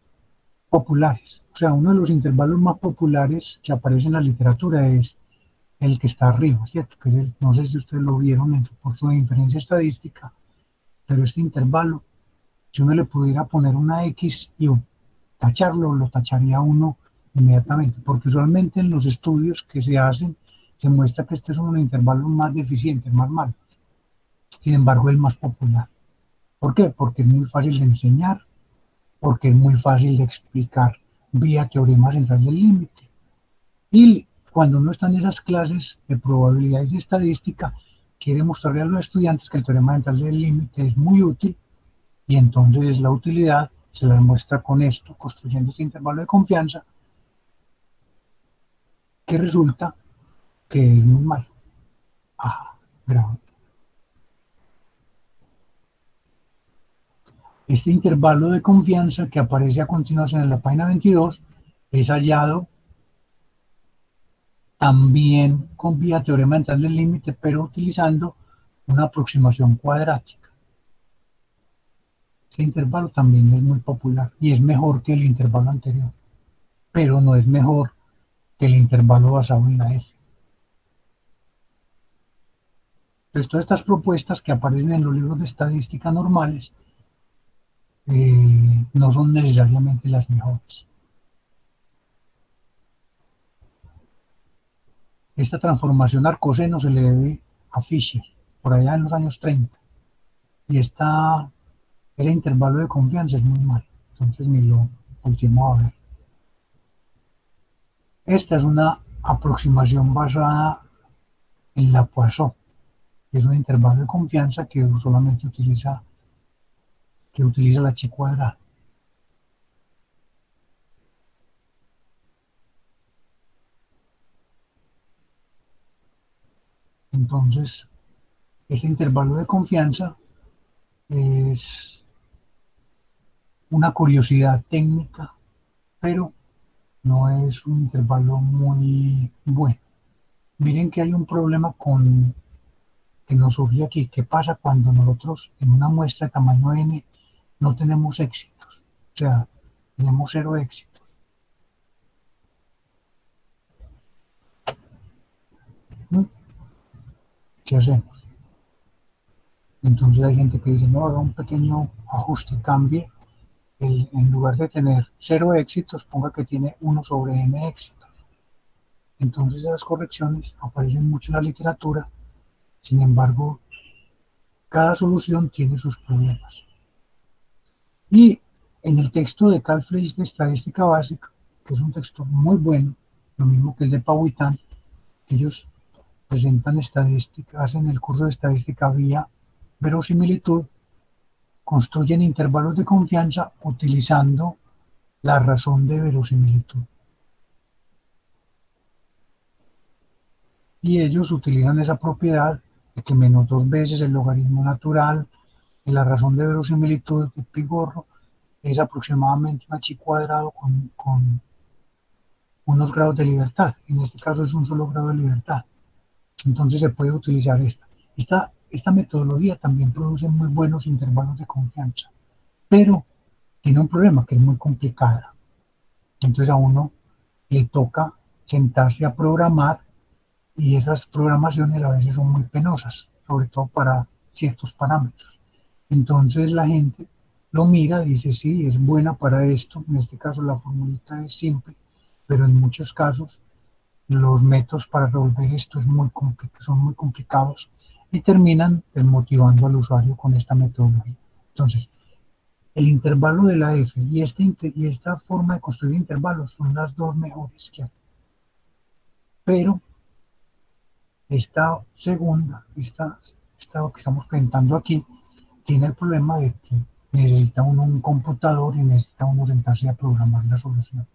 populares. O sea, uno de los intervalos más populares que aparece en la literatura es el que está arriba, ¿cierto? Que es no sé si ustedes lo vieron en su curso de inferencia estadística, pero este intervalo, si uno le pudiera poner una X y tacharlo, lo tacharía uno inmediatamente, porque usualmente en los estudios que se hacen se muestra que este es uno de los intervalos más deficientes, más malos. Sin embargo, es el más popular. ¿Por qué? Porque es muy fácil de enseñar, porque es muy fácil de explicar vía teorema central del límite. Y cuando uno está en esas clases de probabilidad y estadística, quiere mostrarle a los estudiantes que el teorema central del límite es muy útil, y entonces la utilidad se la demuestra con esto, construyendo este intervalo de confianza, que resulta que es muy malo. Grave. Este intervalo de confianza que aparece a continuación en la página 22 es hallado también con vía teorema central del límite, pero utilizando una aproximación cuadrática. Este intervalo también es muy popular y es mejor que el intervalo anterior, pero no es mejor que el intervalo basado en la F. Entonces, todas estas propuestas que aparecen en los libros de estadística normales no son necesariamente las mejores. Esta transformación arcoseno se le debe a Fisher, por allá en los años 30, y ese intervalo de confianza es muy malo, entonces ni lo ultimo a ver. Esta es una aproximación basada en la Poisson, que es un intervalo de confianza que solamente utiliza la chi cuadrada. Entonces, este intervalo de confianza es una curiosidad técnica, pero no es un intervalo muy bueno. Miren que hay un problema que nos surge aquí. ¿Qué pasa cuando nosotros en una muestra de tamaño n no tenemos éxitos? O sea, tenemos 0 éxitos. ¿Qué hacemos? Entonces hay gente que dice, no, haga un pequeño ajuste, cambie, en lugar de tener 0 éxitos, ponga que tiene 1 sobre n éxitos. Entonces esas correcciones aparecen mucho en la literatura, sin embargo, cada solución tiene sus problemas. Y en el texto de Carl Frisch de Estadística Básica, que es un texto muy bueno, lo mismo que el de Powhatan, ellos presentan estadística, hacen el curso de estadística vía verosimilitud, construyen intervalos de confianza utilizando la razón de verosimilitud. y ellos utilizan esa propiedad de que menos dos veces el logaritmo natural de la razón de verosimilitud de Pigorro es aproximadamente una chi cuadrado con unos grados de libertad. En este caso es un solo grado de libertad. Entonces se puede utilizar esta. Esta metodología también produce muy buenos intervalos de confianza, pero tiene un problema que es muy complicada. Entonces a uno le toca sentarse a programar y esas programaciones a veces son muy penosas, sobre todo para ciertos parámetros. Entonces la gente lo mira, dice, sí, es buena para esto, en este caso la formulita es simple, pero en muchos casos los métodos para resolver esto son muy complicados y terminan desmotivando al usuario con esta metodología. Entonces, el intervalo de la F y esta forma de construir intervalos son las dos mejores que hay. Pero esta segunda, esta que estamos presentando aquí, tiene el problema de que necesita uno un computador y necesita uno sentarse a programar la solución.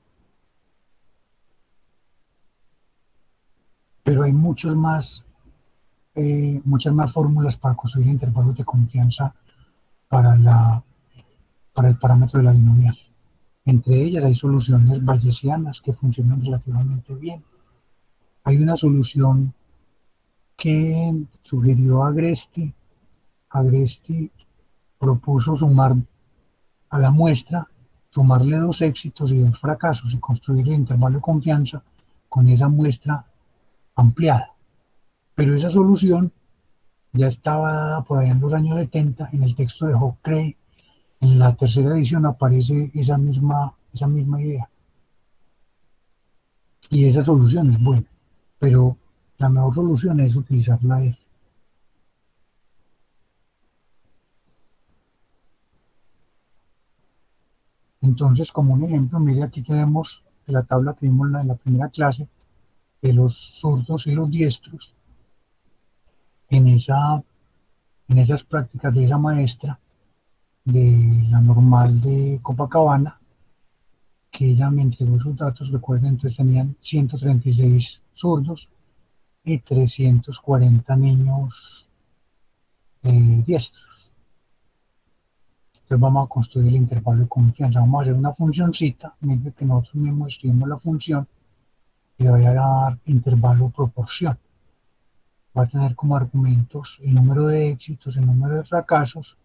Pero hay muchas más fórmulas para construir intervalos de confianza para, para el parámetro de la binomial. Entre ellas hay soluciones bayesianas que funcionan relativamente bien. Hay una solución que sugirió Agresti. Agresti propuso sumar a la muestra, sumarle dos éxitos y dos fracasos y construir el intervalo de confianza con esa muestra ampliada. Pero esa solución ya estaba dada por allá en los años 70 en el texto de Hockey. En la tercera edición aparece esa misma idea. Y esa solución es buena, pero la mejor solución es utilizar la F. Entonces, como un ejemplo, mire aquí tenemos la tabla que vimos en la primera clase de los zurdos y los diestros. En, esa, en esas prácticas de esa maestra de la normal de Copacabana, que ella me entregó sus datos, recuerden, entonces tenían 136 zurdos y 340 niños diestros. Entonces vamos a construir el intervalo de confianza. Vamos a hacer una funcioncita, mientras que nosotros mismos escribimos la función y le voy a dar intervalo proporción. Va a tener como argumentos el número de éxitos, el número de fracasos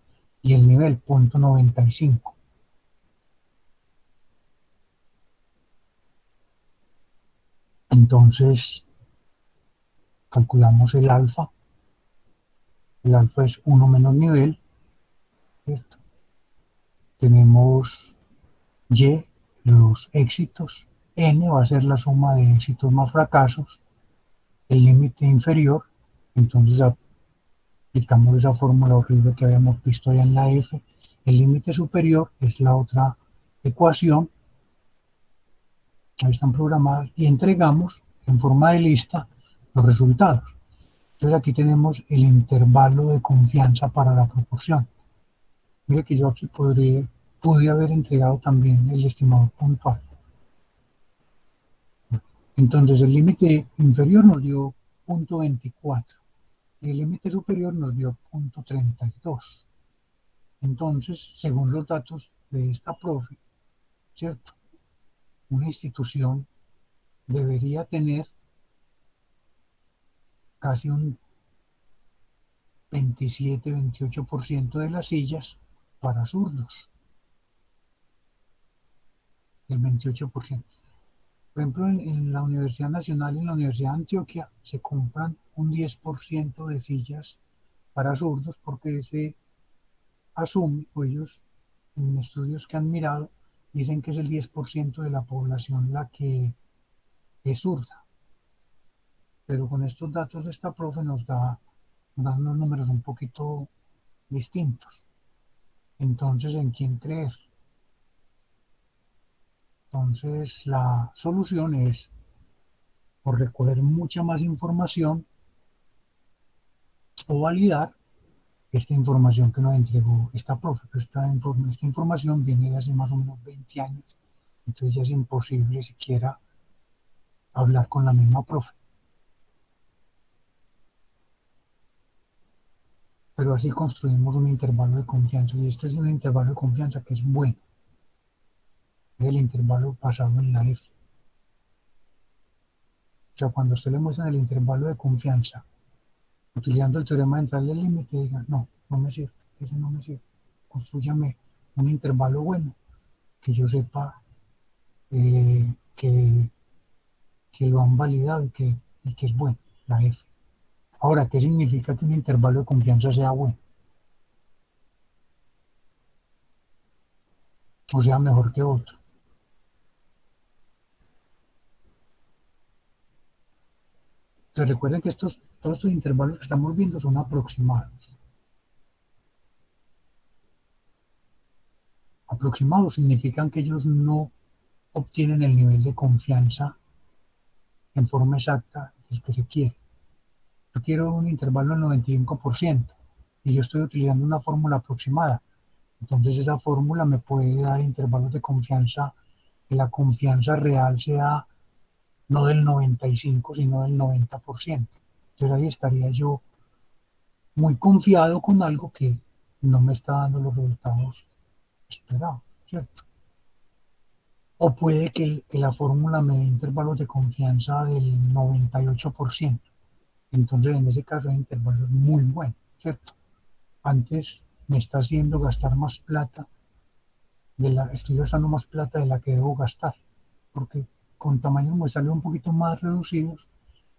y el nivel, punto 95. Entonces calculamos el alfa. El alfa es 1 menos nivel, ¿cierto? Tenemos y, los éxitos. N va a ser la suma de éxitos más fracasos. El límite inferior, entonces aplicamos esa fórmula horrible que habíamos visto allá en la F. El límite superior es la otra ecuación. Ahí están programadas y entregamos en forma de lista los resultados. Entonces aquí tenemos el intervalo de confianza para la proporción. Mire que yo aquí pude haber entregado también el estimado puntual. Entonces el límite inferior nos dio 0.24 y el límite superior nos dio 0.32. Entonces, según los datos de esta profe, ¿cierto? Una institución debería tener casi un 27-28% de las sillas para zurdos, el 28%. Por ejemplo, en la Universidad Nacional y en la Universidad de Antioquia se compran un 10% de sillas para zurdos porque se asume, o ellos en estudios que han mirado, dicen que es el 10% de la población la que es zurda. Pero con estos datos de esta profe nos dan unos números un poquito distintos. Entonces, ¿en quién creer? Entonces, la solución es por recoger mucha más información o validar esta información que nos entregó esta profe. Pero esta información viene de hace más o menos 20 años, entonces ya es imposible siquiera hablar con la misma profe. pero así construimos un intervalo de confianza y este es un intervalo de confianza que es bueno, es el intervalo basado en la F. O sea, cuando usted le muestra el intervalo de confianza utilizando el teorema central del límite, diga, no, no me sirve, ese no me sirve. Construyame un intervalo bueno, que yo sepa que, que lo han validado y que es bueno, la F. Ahora, ¿qué significa que un intervalo de confianza sea bueno? O sea, mejor que otro. Entonces recuerden que todos estos intervalos que estamos viendo son aproximados. Aproximados significan que ellos no obtienen el nivel de confianza en forma exacta del que se quiere. Yo quiero un intervalo del 95% y yo estoy utilizando una fórmula aproximada. Entonces esa fórmula me puede dar intervalos de confianza, que la confianza real sea no del 95, sino del 90%. Entonces ahí estaría yo muy confiado con algo que no me está dando los resultados esperados, ¿cierto? O puede que la fórmula me dé intervalos de confianza del 98%. Entonces en ese caso hay intervalos muy buenos, ¿cierto? Antes me está haciendo gastar más plata, estoy gastando más plata de la que debo gastar, porque con tamaños muestrales un poquito más reducidos,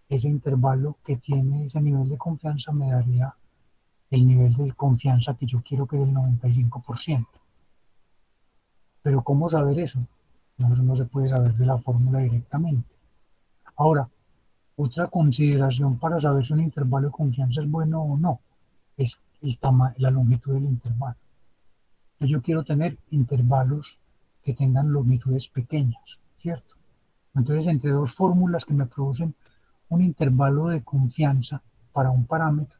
ese intervalo que tiene ese nivel de confianza me daría el nivel de confianza que yo quiero que es del 95%. Pero ¿cómo saber eso? No, eso no se puede saber de la fórmula directamente. Ahora, otra consideración para saber si un intervalo de confianza es bueno o no es la longitud del intervalo. Yo quiero tener intervalos que tengan longitudes pequeñas, ¿cierto? Entonces, entre dos fórmulas que me producen un intervalo de confianza para un parámetro,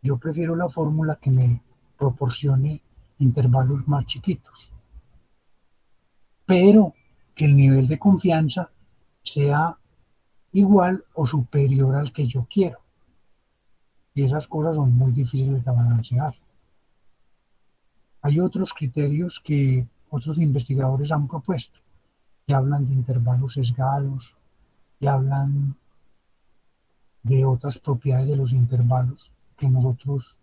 yo prefiero la fórmula que me proporcione intervalos más chiquitos, pero que el nivel de confianza sea igual o superior al que yo quiero. Y esas cosas son muy difíciles de balancear. Hay otros criterios que otros investigadores han propuesto, que hablan de intervalos sesgados, que hablan de otras propiedades de los intervalos que nosotros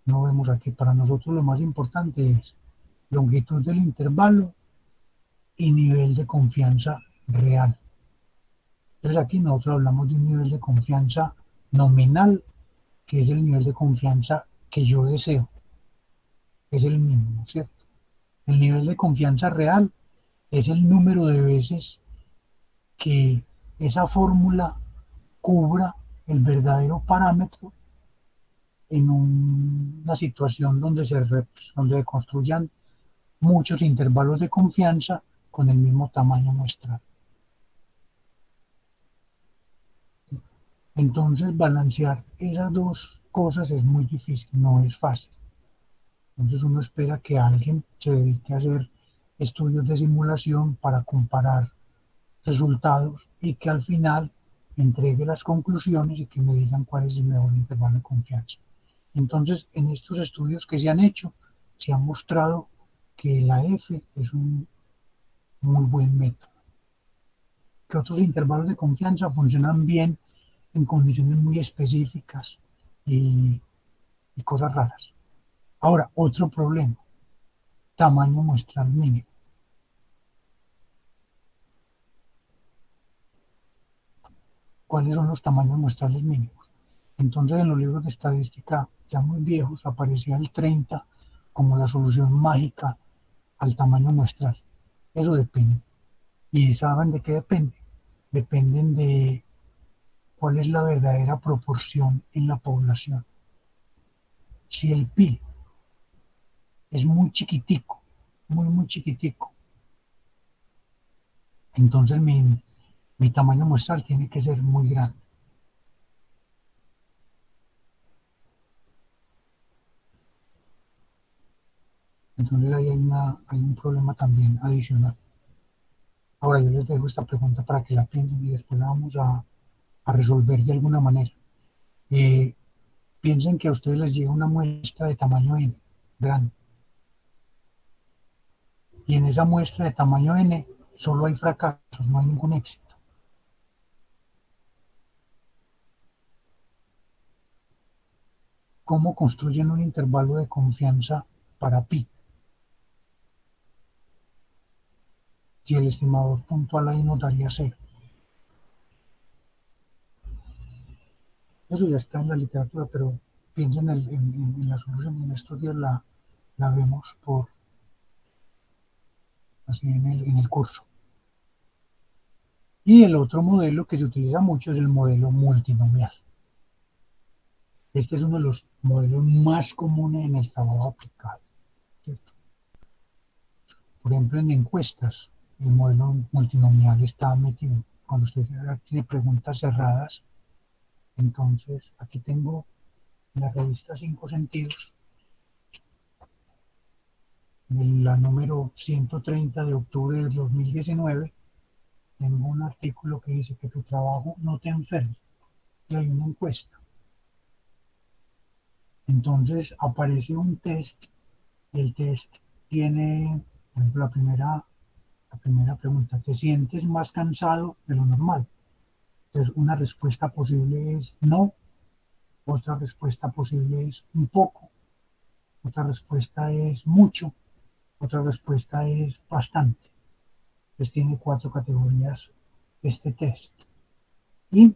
no vemos aquí. Para nosotros lo más importante es longitud del intervalo y nivel de confianza real. Entonces aquí nosotros hablamos de un nivel de confianza nominal, que es el nivel de confianza que yo deseo, es el mínimo, ¿cierto? El nivel de confianza real es el número de veces que esa fórmula cubra el verdadero parámetro en una situación donde se construyan muchos intervalos de confianza con el mismo tamaño muestral. Entonces, balancear esas dos cosas es muy difícil, no es fácil. Entonces, uno espera que alguien se dedique a hacer estudios de simulación para comparar resultados y que al final entregue las conclusiones y que me digan cuál es el mejor intervalo de confianza. Entonces, en estos estudios que se han hecho, se ha mostrado que la F es un muy buen método, que otros intervalos de confianza funcionan bien en condiciones muy específicas y, y cosas raras. Ahora, otro problema, tamaño muestral mínimo. ¿Cuáles son los tamaños muestrales mínimos? Entonces, en los libros de estadística ya muy viejos aparecía el 30 como la solución mágica al tamaño muestral. Eso depende. ¿Y saben de qué depende? Dependen de cuál es la verdadera proporción en la población. Si el PIB es muy chiquitico, muy chiquitico, entonces mi tamaño muestral tiene que ser muy grande. Entonces ahí hay un problema también adicional. Ahora yo les dejo esta pregunta para que la piensen y después la vamos a resolver de alguna manera. Eh, Piensen que a ustedes les llega una muestra de tamaño n, grande, y en esa muestra de tamaño n solo hay fracasos, no hay ningún éxito. ¿Cómo construyen un intervalo de confianza para pi? Si el estimador puntual ahí nos daría 0. Eso ya está en la literatura, pero piensen en la solución. En estos días la vemos así en el curso. Y el otro modelo que se utiliza mucho es el modelo multinomial. Este es uno de los modelos más comunes en el trabajo aplicado, ¿cierto? Por ejemplo, en encuestas, el modelo multinomial está metido. Cuando usted tiene preguntas cerradas, entonces aquí tengo en la revista Cinco Sentidos, en la número 130 de octubre del 2019, tengo un artículo que dice que tu trabajo no te enferme. Y hay una encuesta. Entonces aparece un test. El test tiene, por ejemplo, la primera pregunta: ¿te sientes más cansado de lo normal? Entonces, una respuesta posible es no, otra respuesta posible es un poco, otra respuesta es mucho, otra respuesta es bastante. Entonces, tiene 4 categorías este test. Y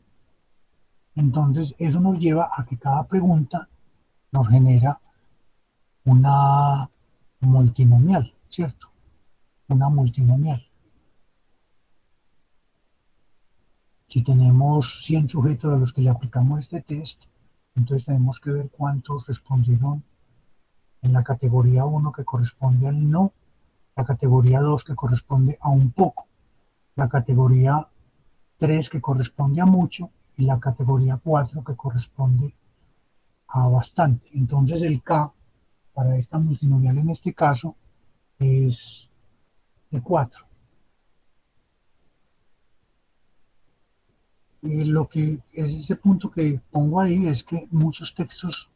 entonces, eso nos lleva a que cada pregunta nos genera una multinomial, ¿cierto? Una multinomial. Si tenemos 100 sujetos a los que le aplicamos este test, entonces tenemos que ver cuántos respondieron en la categoría 1 que corresponde al no, la categoría 2 que corresponde a un poco, la categoría 3 que corresponde a mucho y la categoría 4 que corresponde a bastante. Entonces el K para esta multinomial en este caso es de 4. Lo que es ese punto que pongo ahí es que muchos textos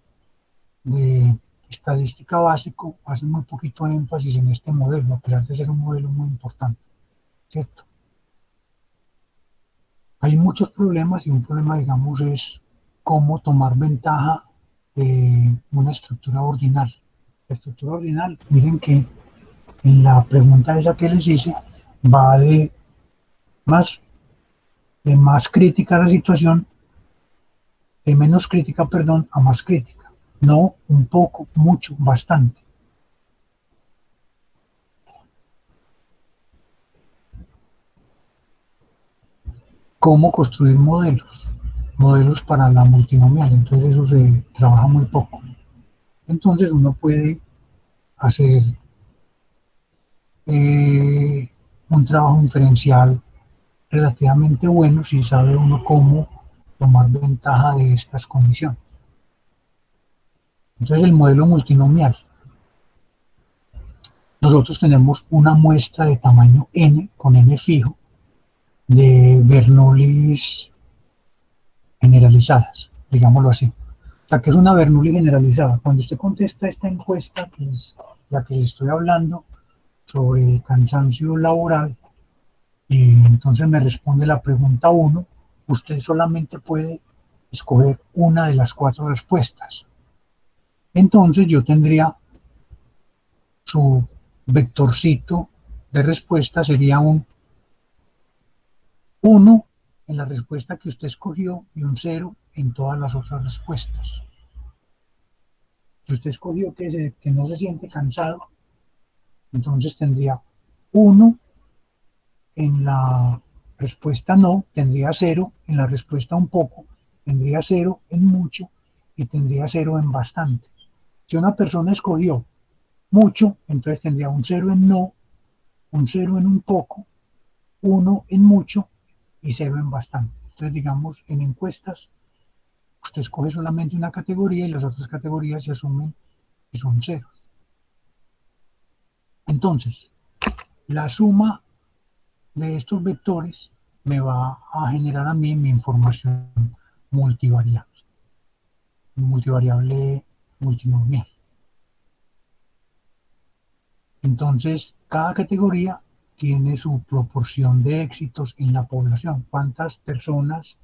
de estadística básico hacen muy poquito énfasis en este modelo, a pesar de ser un modelo muy importante, ¿cierto? Hay muchos problemas y un problema, digamos, es cómo tomar ventaja de una estructura ordinal. La estructura ordinal, miren que en la pregunta esa que les hice, va más, de más crítica la situación, de menos crítica, perdón, a más crítica. No, un poco, mucho, bastante. ¿Cómo construir modelos? Modelos para la multinomial, entonces eso se trabaja muy poco. Entonces uno puede hacer un trabajo inferencial relativamente bueno si sabe uno cómo tomar ventaja de estas condiciones. Entonces el modelo multinomial. Nosotros tenemos una muestra de tamaño n, con n fijo, de Bernoullis generalizadas, digámoslo así. O sea, que es una Bernoulli generalizada. Cuando usted contesta esta encuesta, que es la que le estoy hablando, sobre cansancio laboral, y entonces me responde la pregunta 1, usted solamente puede escoger una de las 4 respuestas. Entonces yo tendría su vectorcito de respuesta, sería un 1 en la respuesta que usted escogió y un 0 en todas las otras respuestas. Si usted escogió que no se siente cansado, entonces tendría 1 en la respuesta no, tendría 0 en la respuesta un poco, tendría 0 en mucho y tendría 0 en bastante. Si una persona escogió mucho, entonces tendría un 0 en no, un 0 en un poco, 1 en mucho y 0 en bastante. Entonces, digamos, en encuestas, usted escoge solamente una categoría y las otras categorías se asumen que son ceros. Entonces, la suma de estos vectores me va a generar a mí mi información multivariable. multivariable multinomial. Entonces, cada categoría tiene su proporción de éxitos en la población. ¿Cuántas personas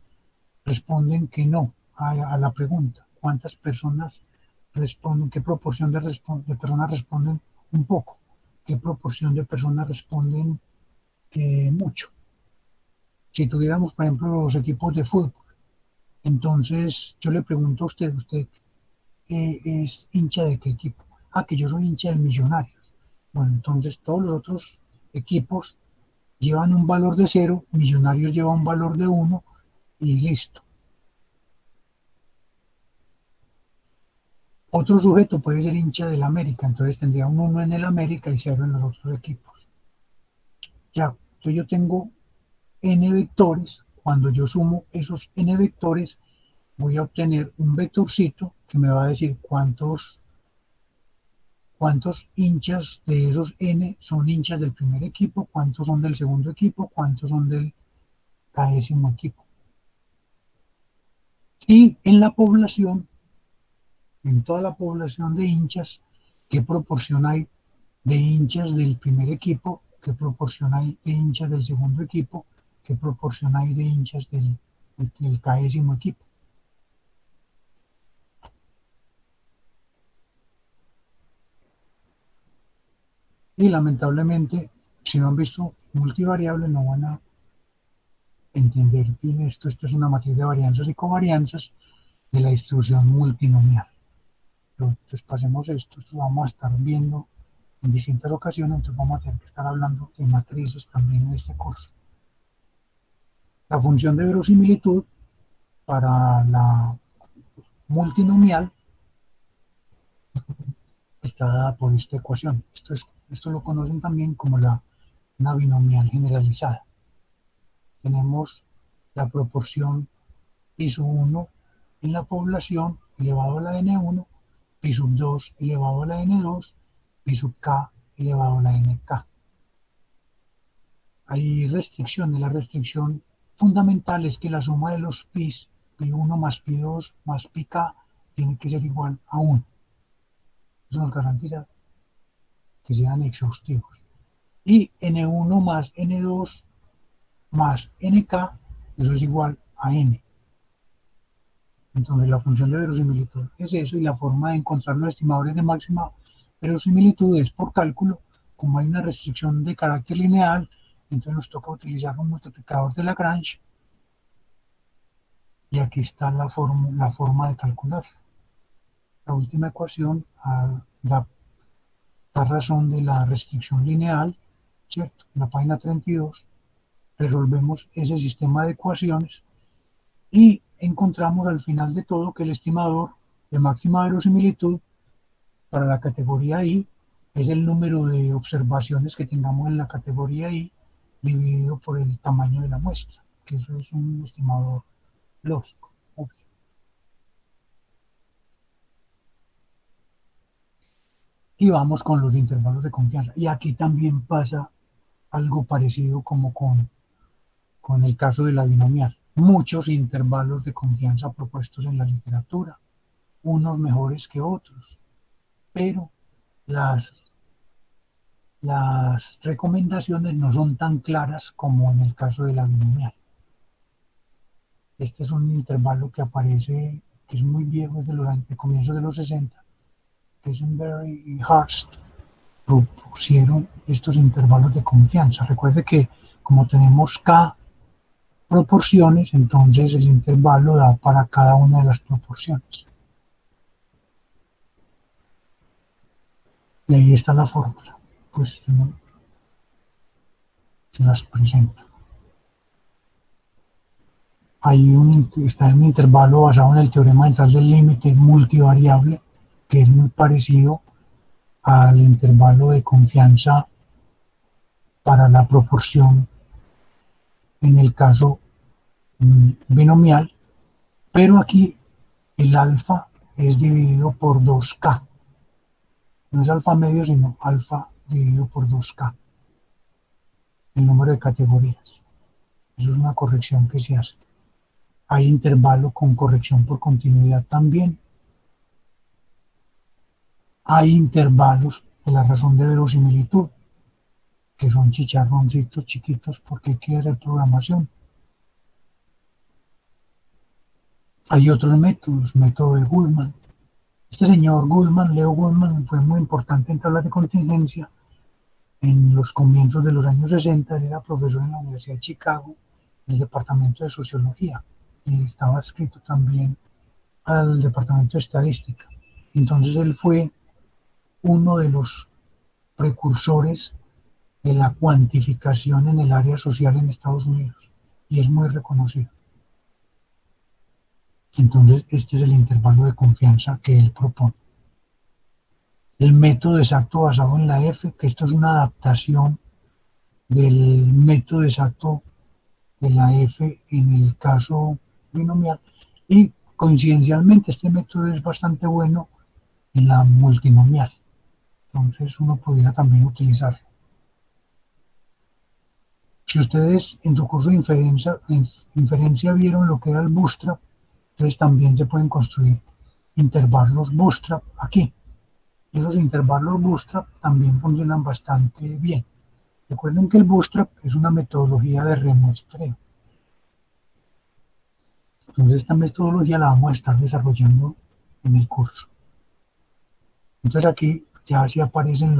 responden que no a la pregunta? ¿Cuántas personas responden? ¿Qué proporción de personas responden un poco? ¿Qué proporción de personas responden que mucho? Si tuviéramos, por ejemplo, los equipos de fútbol, entonces yo le pregunto a usted, ¿es hincha de qué equipo? Ah, que yo soy hincha del Millonarios. Bueno, entonces todos los otros equipos llevan un valor de cero, Millonarios lleva un valor de uno y listo. Otro sujeto puede ser hincha del América, entonces tendría un uno en el América y cero en los otros equipos. Ya, entonces yo tengo n vectores, cuando yo sumo esos n vectores voy a obtener un vectorcito que me va a decir cuántos hinchas de esos n son hinchas del primer equipo, cuántos son del segundo equipo, cuántos son del décimo equipo. Y en la población, en toda la población de hinchas, qué proporción hay de hinchas del primer equipo, qué proporción hay de hinchas del segundo equipo, qué proporción hay de hinchas del décimo equipo. Y lamentablemente, si no han visto multivariable, no van a entender bien esto. Esto es una matriz de varianzas y covarianzas de la distribución multinomial. Entonces pasemos esto lo vamos a estar viendo en distintas ocasiones, entonces vamos a tener que estar hablando de matrices también en este curso. La función de verosimilitud para la multinomial está dada por esta ecuación. Esto lo conocen también como una binomial generalizada. Tenemos la proporción pi sub 1 en la población elevado a la n1, pi sub 2 elevado a la n2, pi sub k elevado a la nk. Hay restricciones. La restricción fundamental es que la suma de los pis, pi1 más pi2 más pi k, tiene que ser igual a 1. Eso nos garantiza que sean exhaustivos. Y n1 más n2 más nk, eso es igual a n. Entonces la función de verosimilitud es eso, y la forma de encontrar los estimadores de máxima verosimilitud es por cálculo. Como hay una restricción de carácter lineal, entonces nos toca utilizar un multiplicador de Lagrange, y aquí está la forma de calcular. La última ecuación da razón de la restricción lineal, ¿cierto? En la página 32 resolvemos ese sistema de ecuaciones y encontramos al final de todo que el estimador de máxima verosimilitud para la categoría I es el número de observaciones que tengamos en la categoría I dividido por el tamaño de la muestra, que eso es un estimador lógico, obvio. Y vamos con los intervalos de confianza. Y aquí también pasa algo parecido como con el caso de la binomial. Muchos intervalos de confianza propuestos en la literatura, unos mejores que otros, pero las, las recomendaciones no son tan claras como en el caso de la binomial. Este es un intervalo que aparece, que es muy viejo, es de comienzos de los 60. Eisenberg y Hurst propusieron estos intervalos de confianza. Recuerde que como tenemos K proporciones, entonces el intervalo da para cada una de las proporciones. Y ahí está la fórmula. Pues se las presento. Está en un intervalo basado en el teorema central del límite multivariable, que es muy parecido al intervalo de confianza para la proporción en el caso binomial, pero aquí el alfa es dividido por 2K. No es alfa medio, sino alfa dividido por 2K, el número de categorías. Eso es una corrección que se hace. Hay intervalo con corrección por continuidad también. Hay intervalos de la razón de verosimilitud, que son chicharroncitos chiquitos porque hay que hacer programación. Hay otros métodos, método de Goodman. Este señor Goodman, Leo Goodman, fue muy importante en tablas de contingencia. En los comienzos de los años 60, él era profesor en la Universidad de Chicago, en el departamento de sociología, y estaba adscrito también al departamento de estadística. Entonces él fue uno de los precursores de la cuantificación en el área social en Estados Unidos y es muy reconocido. Entonces, este es el intervalo de confianza que él propone. El método exacto basado en la F, que esto es una adaptación del método exacto de la F en el caso binomial. Y coincidencialmente este método es bastante bueno en la multinomial. Entonces uno podría también utilizarlo. Si ustedes en su curso de inferencia vieron lo que era el bootstrap, entonces también se pueden construir intervalos bootstrap aquí. Y esos intervalos bootstrap también funcionan bastante bien. Recuerden que el bootstrap es una metodología de remuestreo. Entonces esta metodología la vamos a estar desarrollando en el curso. Entonces aquí ya sí aparecen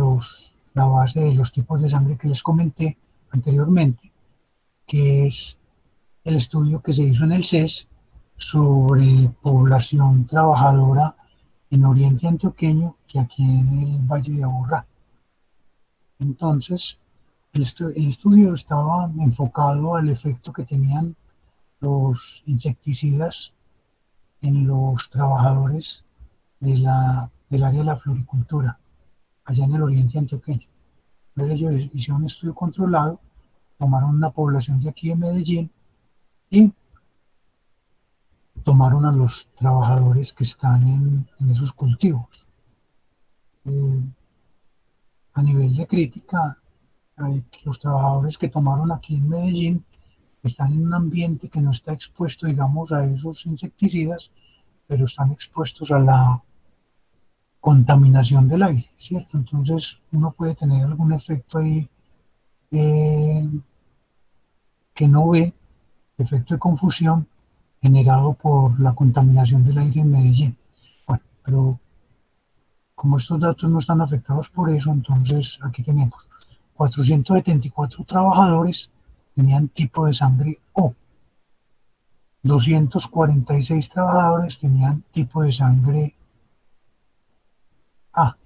la base de los tipos de sangre que les comenté anteriormente, que es el estudio que se hizo en el CES sobre población trabajadora en Oriente Antioqueño y aquí en el Valle de Aburrá. Entonces, el estudio estaba enfocado al efecto que tenían los insecticidas en los trabajadores del área de la floricultura, allá en el Oriente Antioqueño. Entonces ellos hicieron un estudio controlado, tomaron una población de aquí de Medellín y tomaron a los trabajadores que están en esos cultivos. Eh, a nivel de crítica, los trabajadores que tomaron aquí en Medellín están en un ambiente que no está expuesto, digamos, a esos insecticidas, pero están expuestos a la contaminación del aire, ¿cierto? Entonces uno puede tener algún efecto ahí eh, que no ve, efecto de confusión generado por la contaminación del aire en Medellín. Bueno, pero como estos datos no están afectados por eso, entonces aquí tenemos 474 trabajadores tenían tipo de sangre O, 246 trabajadores tenían tipo de sangre A,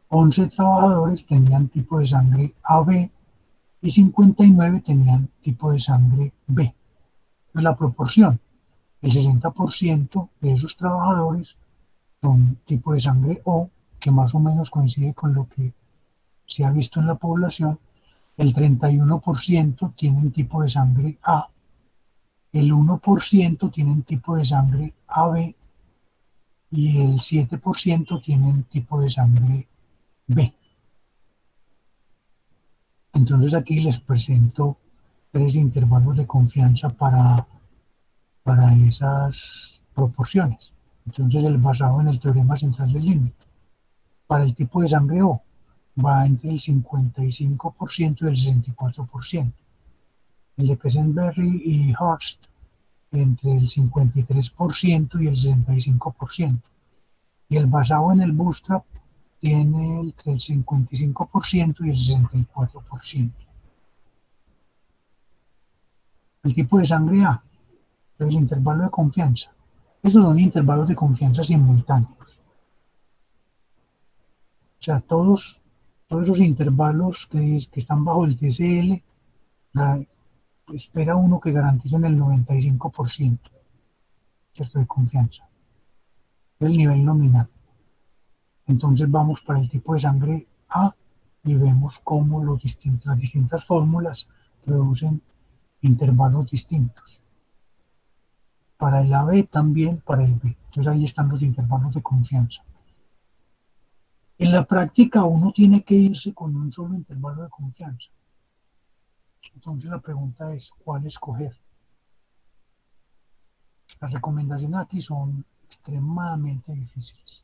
11 trabajadores tenían tipo de sangre AB y 59 tenían tipo de sangre B. Pues la proporción, el 60% de esos trabajadores son tipo de sangre O, que más o menos coincide con lo que se ha visto en la población. El 31% tienen tipo de sangre A, el 1% tienen tipo de sangre AB y el 7% tienen tipo de sangre B. Entonces aquí les presento tres intervalos de confianza para esas proporciones. Entonces el basado en el teorema central del límite. Para el tipo de sangre O va entre el 55% y el 64%. El de Pesenberry y Hurst entre el 53% y el 65%. Y el basado en el bootstrap tiene entre el 55% y el 64%. El tipo de sangre A, el intervalo de confianza. Esos son intervalos de confianza simultáneos. O sea, todos esos intervalos que están bajo el TCL, la, espera uno que garanticen el 95%, ¿cierto? De confianza. El nivel nominal. Entonces vamos para el tipo de sangre A y vemos cómo las distintas fórmulas producen intervalos distintos. Para el AB también, para el B. Entonces ahí están los intervalos de confianza. En la práctica uno tiene que irse con un solo intervalo de confianza. Entonces la pregunta es, ¿cuál escoger? Las recomendaciones aquí son extremadamente difíciles.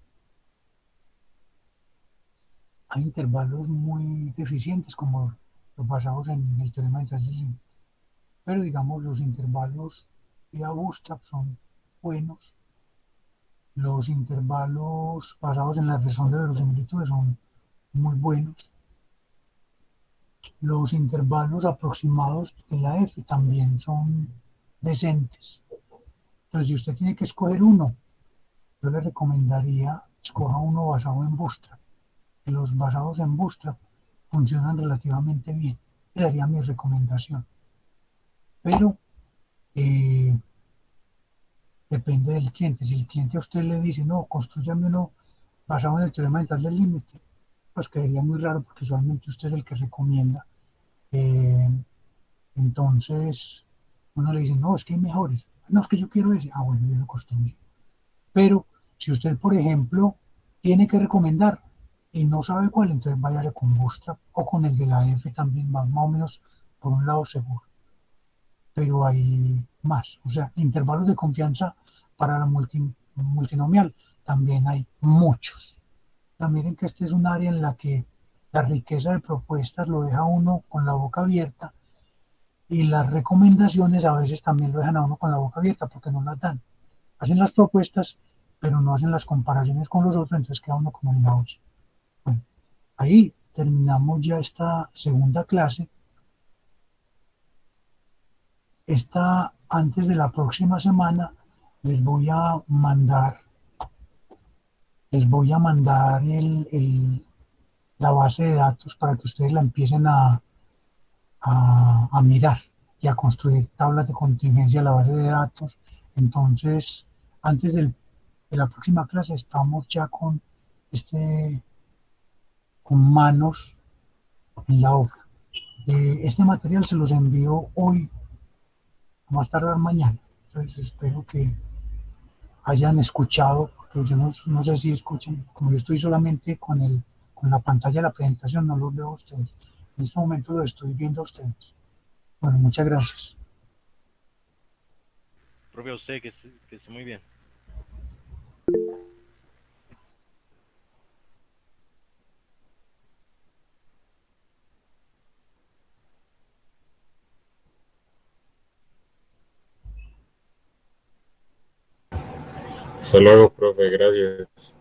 hay intervalos muy deficientes como los basados en el teorema de Taylor, pero digamos los intervalos vía bootstrap son buenos. Los intervalos basados en la razón de verosimilitudes son muy buenos. Los intervalos aproximados de la F también son decentes. Entonces, si usted tiene que escoger uno, yo le recomendaría escoja uno basado en Bootstrap. Los basados en Bootstrap funcionan relativamente bien. Esa sería mi recomendación. Pero eh, depende del cliente. Si el cliente a usted le dice, no, construyame uno basado en el teorema dental del límite, pues quedaría muy raro porque usualmente usted es el que recomienda. Eh, entonces, uno le dice, no, es que hay mejores. No, es que yo quiero ese. Ah, bueno, yo lo construyo. Pero si usted, por ejemplo, tiene que recomendar y no sabe cuál, entonces váyase con Bootstrap o con el de la F también, más o menos por un lado seguro. Pero hay más. O sea, intervalos de confianza para la multinomial también hay muchos. También en que este es un área en la que la riqueza de propuestas lo deja uno con la boca abierta y las recomendaciones a veces también lo dejan a uno con la boca abierta porque no las dan. Hacen las propuestas, pero no hacen las comparaciones con los otros, entonces queda uno como en la olla. Bueno, ahí terminamos ya esta segunda clase. Esta, antes de la próxima semana, les voy a mandar, les voy a mandar la base de datos para que ustedes la empiecen a mirar y a construir tablas de contingencia a la base de datos. Entonces, antes de la próxima clase estamos ya con este, con manos en la obra. Este material se los envío hoy, a más tardar mañana. Entonces espero que hayan escuchado, porque yo no sé si escuchan, como yo estoy solamente con la pantalla de la presentación, no los veo a ustedes. En este momento los estoy viendo a ustedes. Bueno, muchas gracias. Profe, a usted que esté muy bien. Hasta luego, profe, gracias.